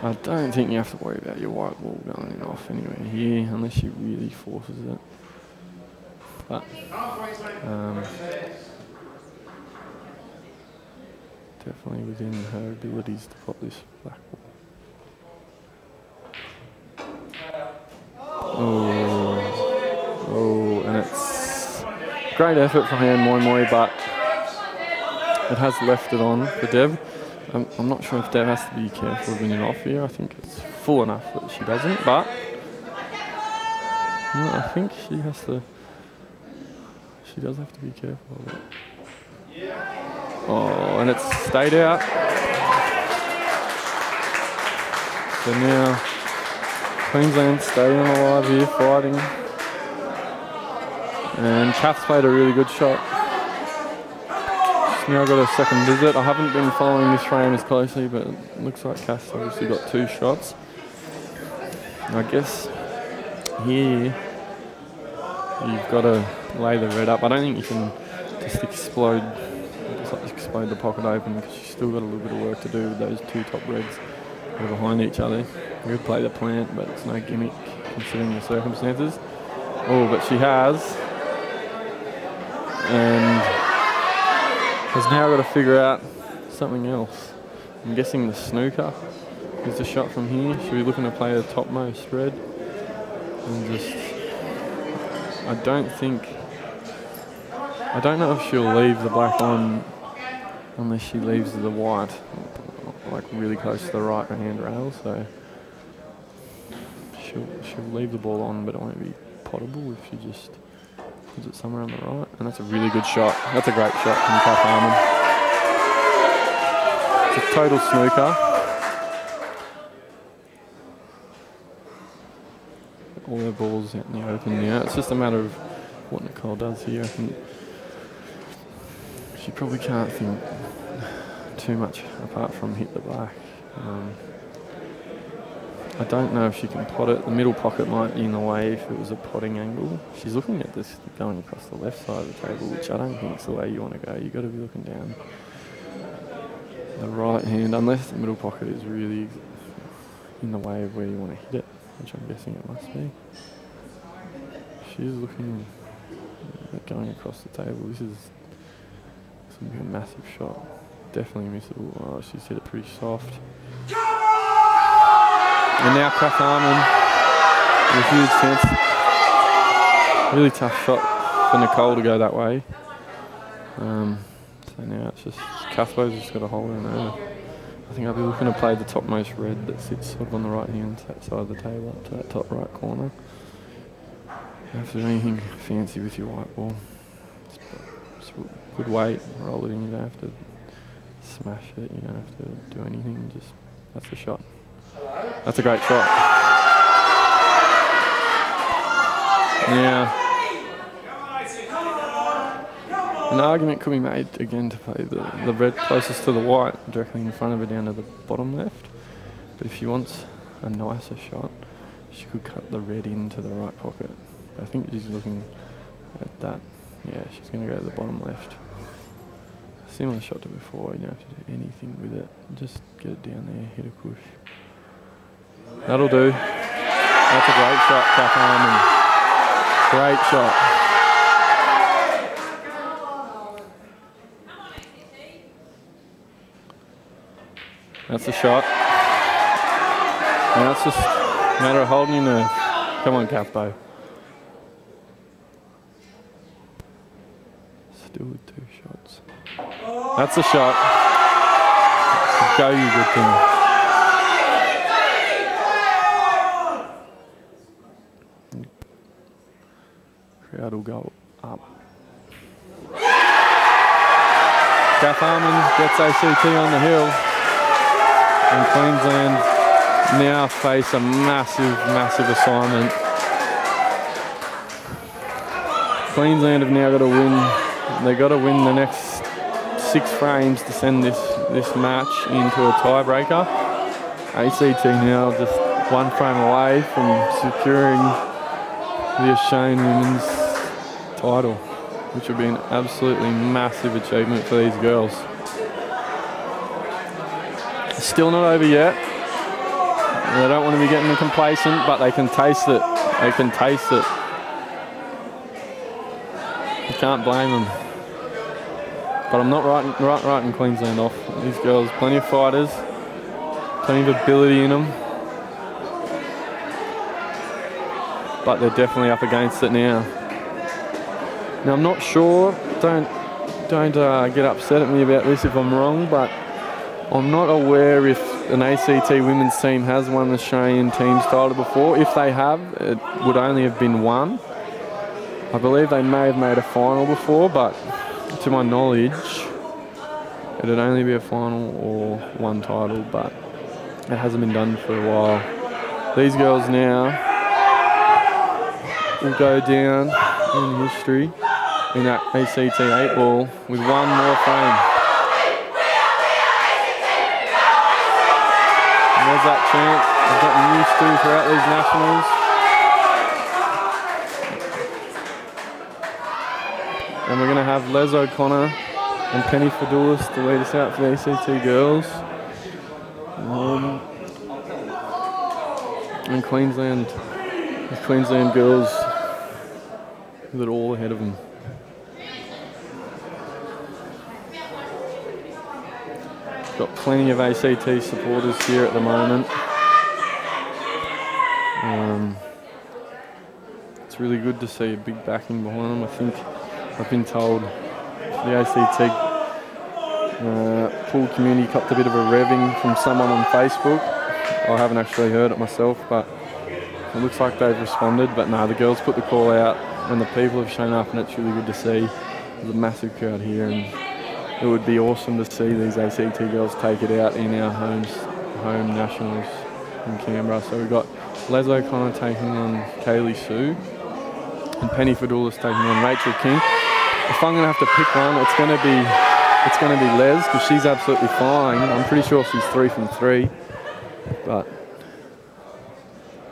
I don't think you have to worry about your white ball going off anywhere here unless she really forces it. But definitely within her abilities to pot this black ball. Oh, and it's great effort from Anne Moymoy, but it has left it on for Deb. I'm not sure if Dev has to be careful of winning off here. I think it's full enough that she doesn't, but no, I think she has to. She does have to be careful of it. Oh, and it's stayed out. So now Queensland staying alive here, fighting. And Kath's played a really good shot. She's now got a second visit. I haven't been following this frame as closely, but it looks like Kath's obviously got 2 shots. And I guess here you've got to lay the red up. I don't think you can just explode the pocket open because you've still got a little bit of work to do with those 2 top reds that are behind each other. You could play the plant, but it's no gimmick considering the circumstances. Oh, but she has. And has now got to figure out something else. I'm guessing the snooker is the shot from here. She'll be looking to play the topmost red. And just, I don't know if she'll leave the black on unless she leaves the white like really close to the right hand rail, so she'll leave the ball on, but it won't be potable if she just puts it somewhere on the right. And that's a really good shot. That's a great shot from Kath Harmon. It's a total snooker. All their balls out in the open now. It's just a matter of what Nicole does here. I think she probably can't think too much apart from hit the black. I don't know if she can pot it. The middle pocket might be in the way if it was a potting angle. She's looking at this going across the left side of the table, which I don't think is the way you want to go. You've got to be looking down the right hand, unless the middle pocket is really in the way of where you want to hit it, which I'm guessing it must be. She's looking at going across the table. This is going to be a massive shot. Definitely missable. Oh, she's hit it pretty soft. And now Kath Harmon with a huge chance. Really tough shot for Nicole to go that way. So now it's just Kath's just got to hold her over. I think I'll be looking to play the topmost red that sits sort of on the right hand side of the table up to that top right corner. You have to do anything fancy with your white ball. It's good weight, roll it in, you don't have to smash it, you don't have to do anything, just that's the shot. That's a great shot. Now, an argument could be made again to play the red closest to the white, directly in front of her down to the bottom left. But if she wants a nicer shot, she could cut the red into the right pocket. But I think she's looking at that. Yeah, she's going to go to the bottom left. Similar shot to before, you don't have to do anything with it. Just get it down there, hit a push. That'll do. That's a great shot, Kath Harmon. Great shot. That's the shot. Now it's just a matter of holding your nerve. Come on, Kathbo. Still with 2 shots. That's the shot. Go, you good thing. Crowd will go up. Kath Harmon gets ACT on the hill. And Queensland now face a massive, massive assignment. Queensland have now got to win. They've got to win the next 6 frames to send this match into a tiebreaker. ACT now just 1 frame away from securing the Australian women's title, which would be an absolutely massive achievement for these girls. Still not over yet. They don't want to be getting complacent, but they can taste it. They can taste it. You can't blame them. But I'm not writing Queensland off. These girls, plenty of fighters, plenty of ability in them. But they're definitely up against it now. Now I'm not sure. Don't get upset at me about this if I'm wrong, but I'm not aware if an ACT women's team has won the Australian teams title before. If they have, it would only have been one. I believe they may have made a final before, but to my knowledge, it'd only be a final or one title, but it hasn't been done for a while. These girls now will go down in history in that ACT 8 ball with one more frame. And there's that chant I've gotten used to throughout these nationals. And we're going to have Les O'Connor and Penny Fadoulis to lead us out for the ACT girls. And Queensland, the Queensland girls with it all ahead of them. Got plenty of ACT supporters here at the moment. It's really good to see a big backing behind them. I think I've been told the ACT pool community copped a bit of a revving from someone on Facebook. I haven't actually heard it myself, but it looks like they've responded. But no, the girls put the call out and the people have shown up, and it's really good to see. There's a massive crowd here, and it would be awesome to see these ACT girls take it out in our home nationals in Canberra. So we've got Les O'Connor taking on Kaylee Sue and Penny Fadoulis taking on Rachel King. If I'm going to have to pick one, it's going to be Les, because she's absolutely fine. I'm pretty sure she's 3 from 3, but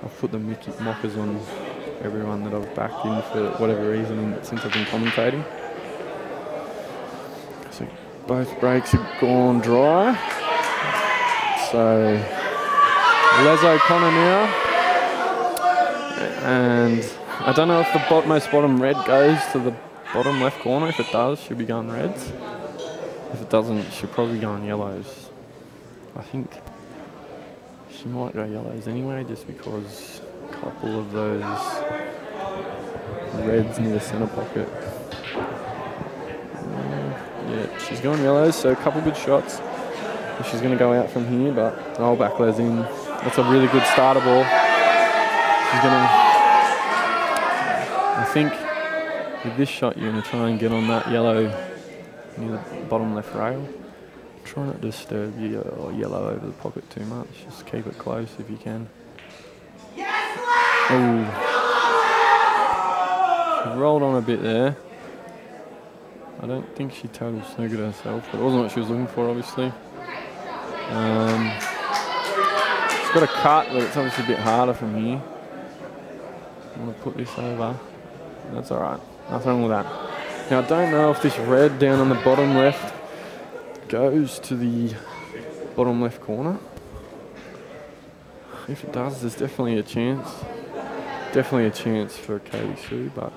I've put the Mickey mockers on everyone that I've backed in for whatever reason since I've been commentating. So both breaks have gone dry. So Les O'Connor now, and I don't know if the most bottom red goes to the bottom left corner. If it does, she'll be going reds. If it doesn't, she'll probably go on yellows. I think she might go yellows anyway, just because a couple of those reds near the centre pocket. Yeah, she's going yellows, so a couple good shots. She's going to go out from here, but I'll back Les in. That's a really good starter ball. She's going to... I think with this shot, you're going to try and get on that yellow near the bottom left rail. Try not to disturb your yellow over the pocket too much. Just keep it close if you can. Oh, she rolled on a bit there. I don't think she total snookered herself, but it wasn't what she was looking for, obviously. She's got a cut, but it's obviously a bit harder from here. I'm going to put this over. That's all right. Nothing wrong with that. Now, I don't know if this red down on the bottom left goes to the bottom left corner. If it does, there's definitely a chance. Definitely a chance for Katie Sue, but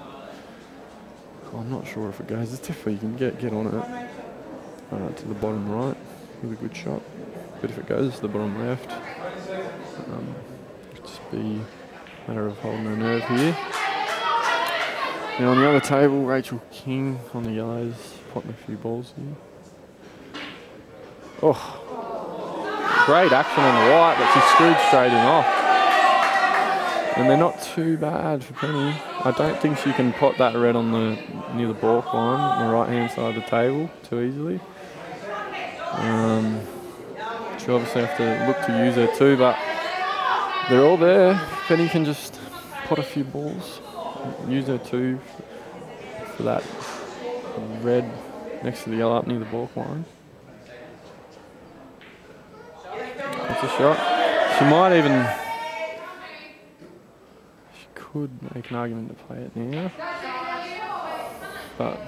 I'm not sure if it goes. It's definitely, you can get on it to the bottom right with a good shot. But if it goes to the bottom left, it'll just be a matter of holding her nerve here. Now on the other table, Rachel King on the yellows, potting a few balls here. Oh, great action on the white, but she screwed straight in off. And they're not too bad for Penny. I don't think she can pot that red on the near the balk line on the right hand side of the table too easily. She'll obviously have to look to use her too, but they're all there. Penny can just pot a few balls. Use her too for that red next to the yellow up near the balk line. That's a shot. She might even... She could make an argument to play it now. But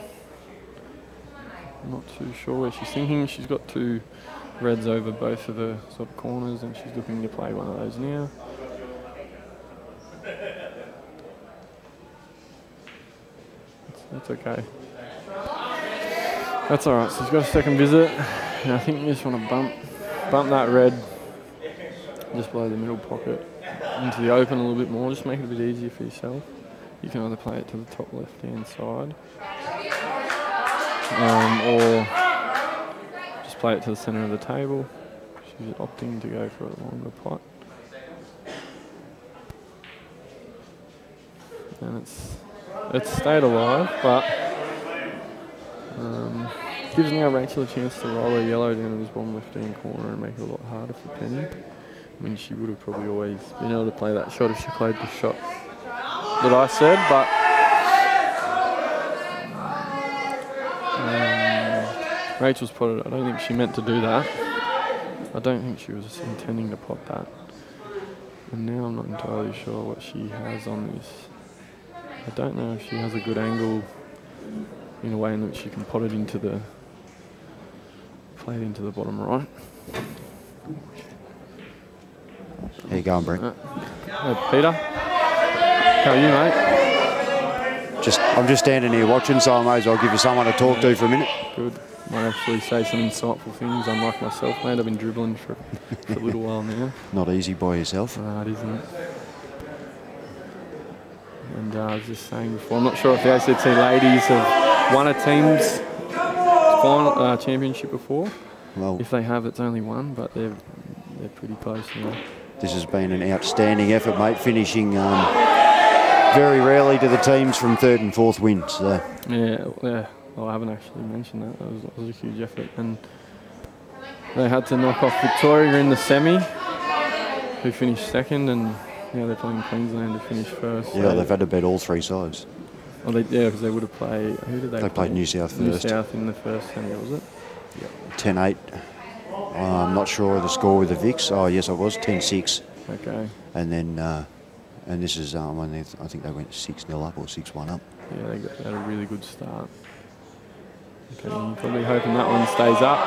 I'm not too sure where she's thinking. She's got 2 reds over both of her sort of corners, and she's looking to play one of those now. That's okay. That's alright, so she's got a second visit. And I think you just want to bump that red just below the middle pocket into the open a little bit more. Just make it a bit easier for yourself. You can either play it to the top left hand side or just just play it to the centre of the table. She's opting to go for a longer pot. And it's stayed alive, but gives now Rachel a chance to roll her yellow down in this bottom left-hand corner and make it a lot harder for Penny. I mean, she would have probably always been able to play that shot if she played the shot that I said, but Rachel's potted. I don't think she meant to do that. I don't think she was intending to pot that. And now I'm not entirely sure what she has on this. I don't know if she has a good angle in a way in which she can pot it into the, play it into the bottom right. How you going, Brent? Hey, Peter. How are you, mate? I'm just standing here watching, so I may as well give you someone to talk to for a minute. Good. Might actually say some insightful things, unlike myself, mate. I've been dribbling for a little while now. Not easy by yourself. No, it isn't. And I was just saying before, I'm not sure if the ACT ladies have won a team's final championship before. Well, if they have, it's only one, but they're pretty close now. This has been an outstanding effort, mate, finishing very rarely to the teams from 3rd and 4th wins. So. Yeah. Well, I haven't actually mentioned that. That was a huge effort. And they had to knock off Victoria in the semi, who finished 2nd, and now they're playing Queensland to finish 1st. Yeah, so they've had to beat all 3 sides. Well, because they would have played. Who did they play? They played New South first. New South in the first semi, was it? Yep. 10-8. I'm not sure of the score with the Vics. Oh, yes, it was 10-6. Okay. And then, and this is when I think they went 6-0 up or 6-1 up. Yeah, they had a really good start. Okay, I'm probably hoping that one stays up.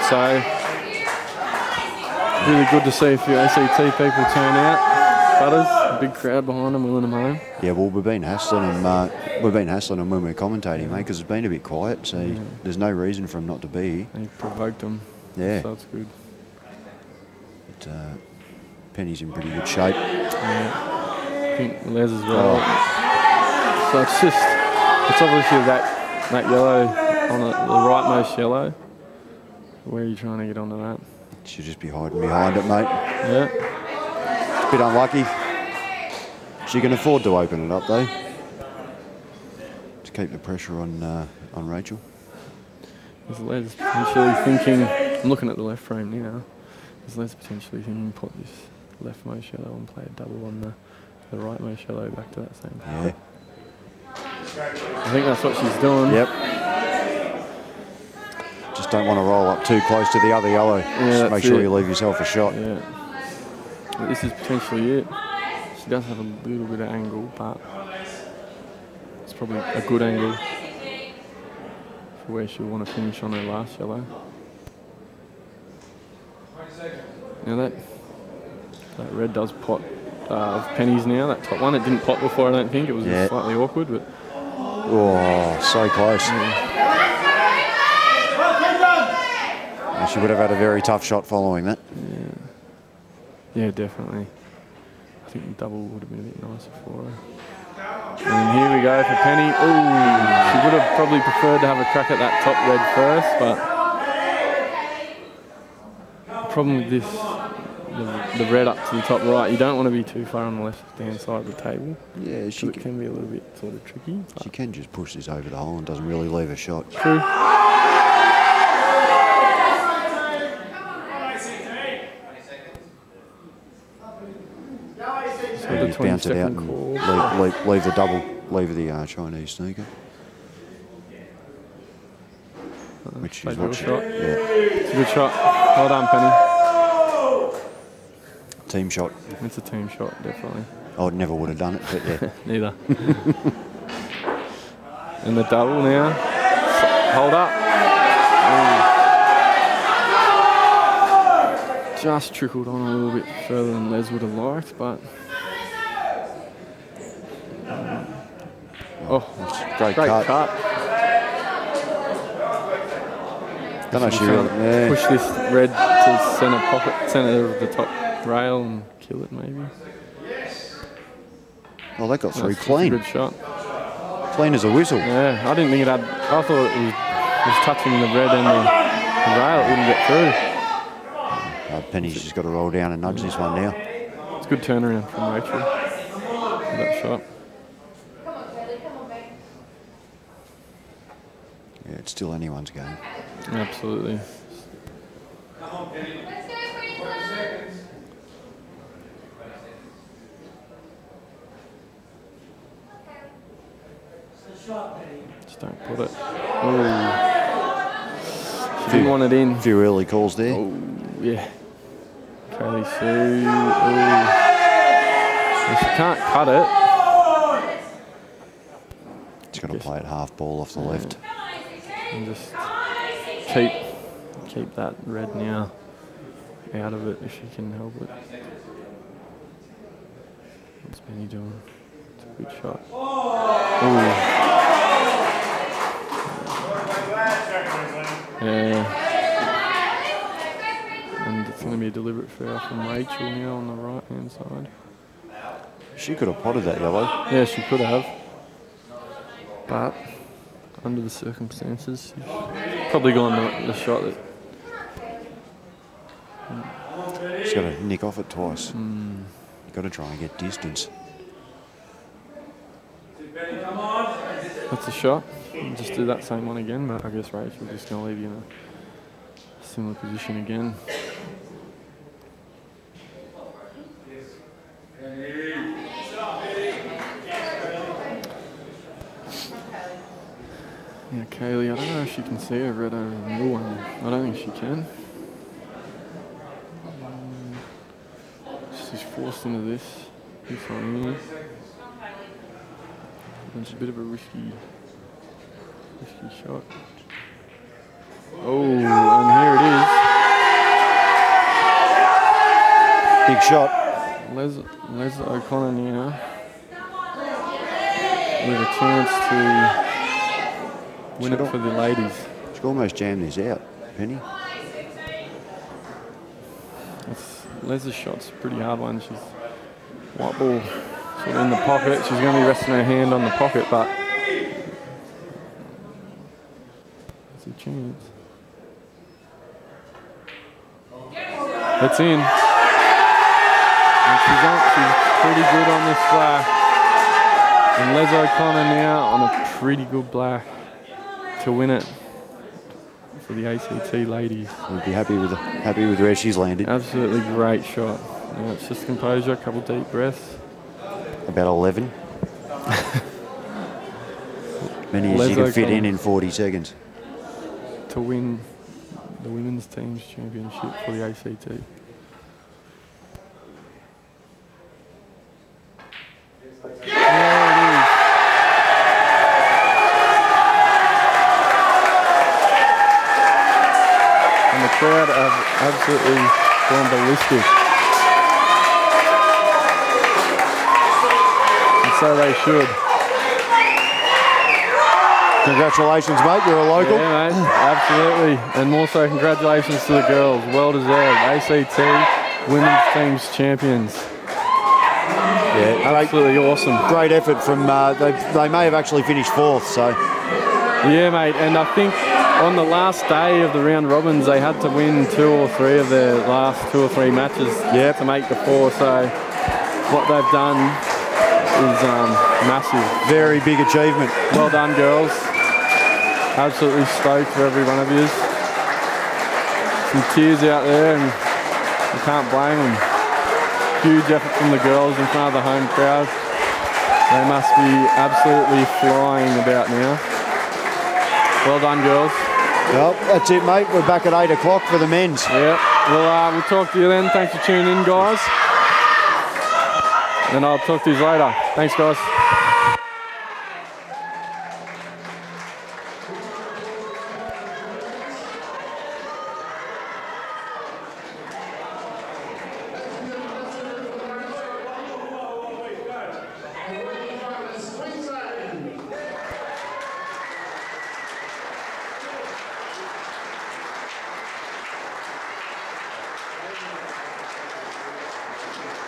So, really good to see a few ACT people turn out. Butters, a big crowd behind them, willing them home. Yeah, well, we've been hassling them when we're commentating, mate, because it's been a bit quiet. So there's no reason for them not to be. They provoked them. Yeah. So it's good. But Penny's in pretty good shape. Yeah. I think Les as well. So it's obviously that yellow on the rightmost yellow. Where are you trying to get onto that? She'll just be hiding behind it, mate. Yeah. It's a bit unlucky. She can afford to open it up, though. To keep the pressure on Rachel. Is Les potentially thinking, I'm looking at the left frame now, is Les potentially thinking put this leftmost yellow and play a double on the rightmost yellow back to that same point? Yeah. I think that's what she's doing. Yep. Just don't want to roll up too close to the other yellow. Yeah, just make sure you leave yourself a shot. Yeah. But this is potentially it. She does have a little bit of angle, but it's probably a good angle for where she'll want to finish on her last yellow. Now that red does pot pennies now, that top one. It didn't pot before, I don't think. It was slightly awkward, but... Oh, so close. Yeah. She would have had a very tough shot following that. Yeah, definitely. I think the double would have been a bit nicer for her. And here we go for Penny. Ooh, she would have probably preferred to have a crack at that top red first, but the problem with this, the red up to the top right, you don't want to be too far on the left-hand side of the table. Yeah, it can be a little bit sort of tricky. She can just push this over the hole and doesn't really leave a shot. True. So just bounce it out and leave the double, leave the Chinese snooker. Which is what she... Yeah. It's a good shot. Well done, Penny. Team shot. It's a team shot, definitely. I never would have done it, but yeah. Neither. And the double now. Hold up. Just trickled on a little bit further than Les would have liked, but... Great cut. Don't know if she really... Yeah. Push this red to centre of the top rail and kill it maybe. Well, that got through clean. Good shot. Clean as a whistle. Yeah, I didn't think it had. I thought it was touching the red and the rail. It wouldn't get through. Penny's just got to roll down and nudge this one now. It's a good turnaround from Rachel with that shot. Come on, Kelly, come on, babe. Yeah, it's still anyone's game. Absolutely. Let's go, Queensland. Just don't put it. Ooh. She didn't want it in. A few early calls there. Oh, yeah. Kaylee Sue. Well, she can't cut it. She's got to play it half ball off the left. And just keep that red now out of it if she can help it. What's Benny doing? It's a good shot. Ooh. Yeah. And it's going to be a deliberate foul from Rachel now on the right hand side. She could have potted that yellow. Yeah, she could have. But under the circumstances, she's probably gone the shot that. She's got to nick off it twice. You've got to try and get distance. That's a shot. And just do that same one again, but I guess Rachel's just going to leave you in a similar position again. Yeah, Kaylee, I don't know if she can see her red over the middle one. I don't think she can. She's forced into this one here. It's a bit of a risky shot. Oh, and here it is. Big shot. Les O'Connor now with a chance to win it for the ladies. She could almost jam this out, Penny. Les's shot's a pretty hard one. She's white ball sort of in the pocket. She's going to be resting her hand on the pocket, but it's a chance. It's in. And she's pretty good on this black. And Les O'Connor now on a pretty good black to win it for the ACT ladies. We'd be happy with where she's landed. Absolutely great shot. Yeah, it's just composure, a couple deep breaths. About 11. Many as you can fit in 40 seconds. To win the women's team's championship for the ACT. The crowd have absolutely gone ballistic. And so they should. Congratulations, mate. You're a local. Yeah, mate. Absolutely. And more so, congratulations to the girls. Well deserved. ACT Women's Teams Champions. Yeah, absolutely awesome. Great effort from, they may have actually finished 4th, so. Yeah, mate. And I think on the last day of the round robins, they had to win 2 or 3 of their last 2 or 3 matches to make the 4. So what they've done is massive. Very big achievement. Well done, girls. Absolutely stoked for every one of you. Some tears out there, and you can't blame them. Huge effort from the girls in front of the home crowd. They must be absolutely flying about now. Well done, girls. Well, that's it, mate. We're back at 8 o'clock for the men's. Yeah. Well, we'll talk to you then. Thanks for tuning in, guys. And I'll talk to you later. Thanks, guys.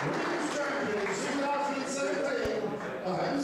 Women's champions 2017, the home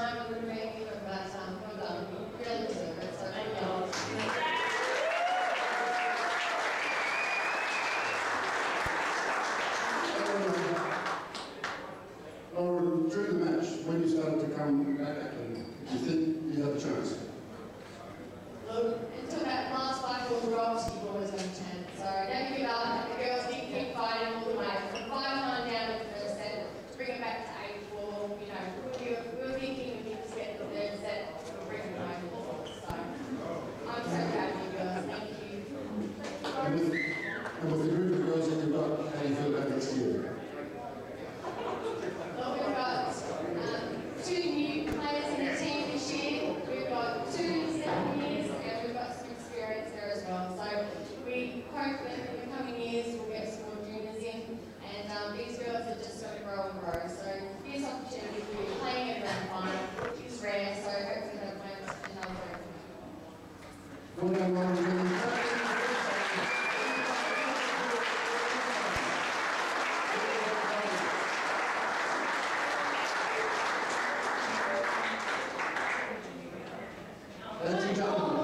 time we would have been here, but well done. You really deserve it, so thank you. Lauren, during the match, when you started to come back, did you think you had a chance? Look, until that last 5 balls dropped, you've always got a chance. So don't give up. The girls need to keep fighting all the way. From 5-9 down in the first set, to bring it back to 8-4. You know, we were thinking we could just get the third set, we'll bring it home. So I'm so proud of you girls. Thank you. And with the group of girls that you've got, how do you feel about next year? Well, we've got 2 new players in the team this year. We've got 2 second years, and we've got some experience there as well. So we hope that in the coming years we'll get some more juniors in, and these girls are just going to grow and grow. So here's opportunity for you. Playing at grand final is rare, so hopefully that wins another grand final. Well done, Lauren. Ladies and gentlemen,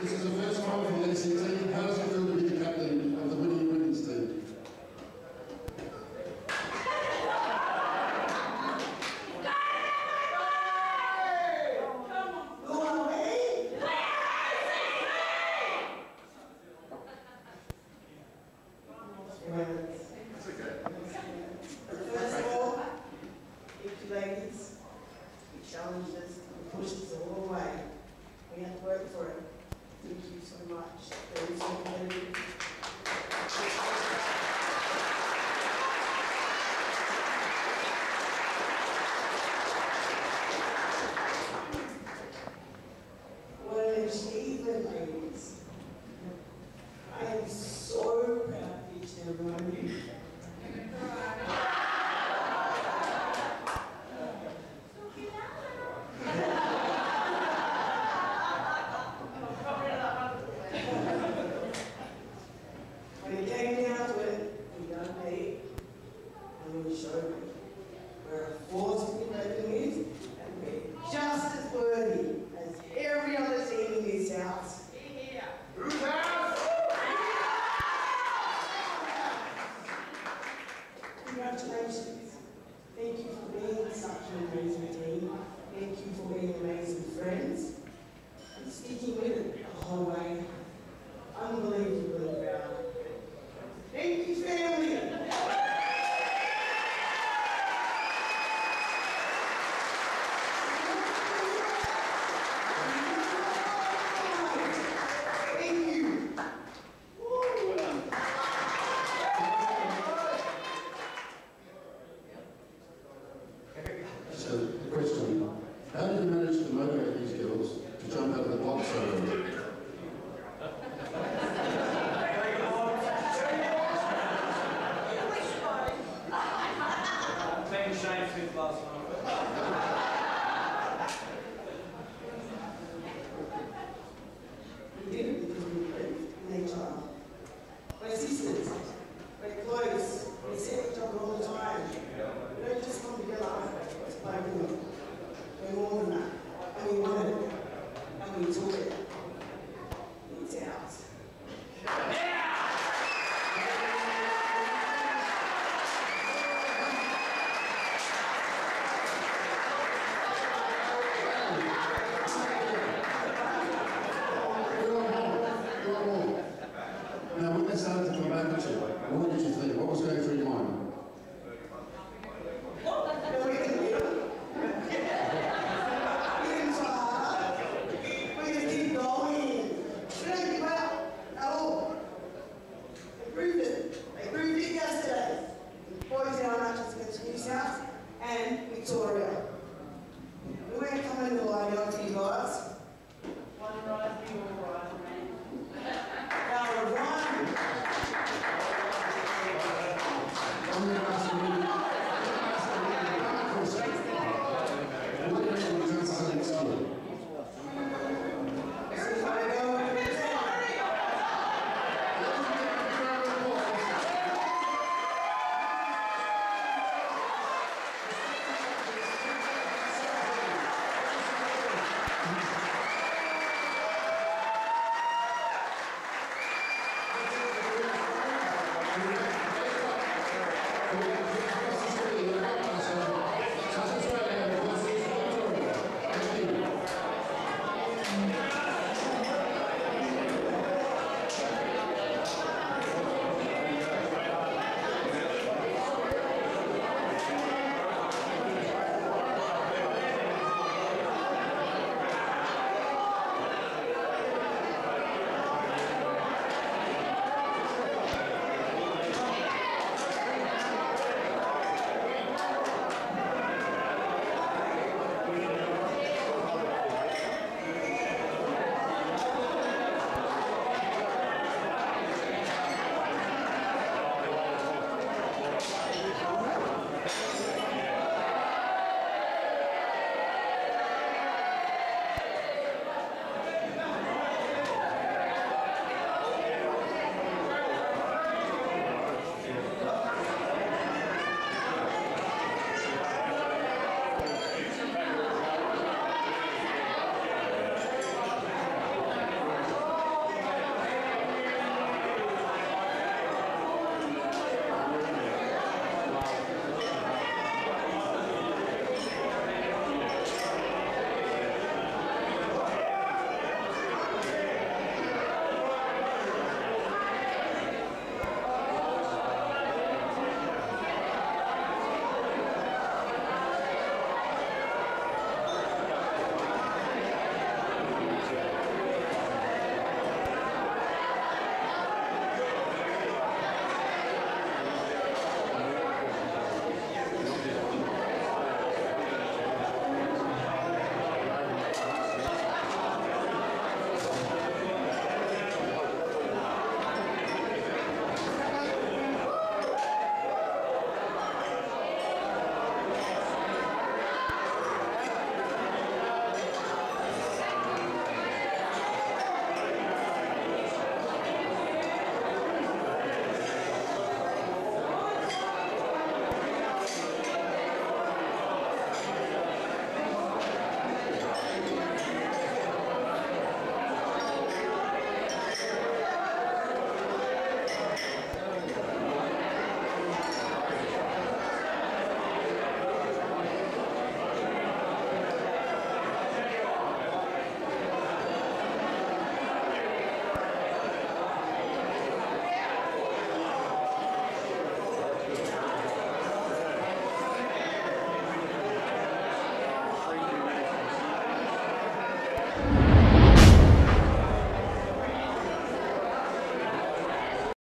this is the first time for the ACT. How does it feel to be the captain of the winning women's team? First of all, thank you ladies. You challenged us and pushed us all the way. We had to work for it. Thank you so much. Very so competitive. What an achievement, ladies. I am so proud of each and every one of you. When it came down to it, we done paid, and we showed me we're a force to be reckoned with, and we're just as worthy as every other team in this house. Congratulations. Thank you for being such an amazing team. Thank you for being amazing friends. And sticking with it the whole way. Unbelievable.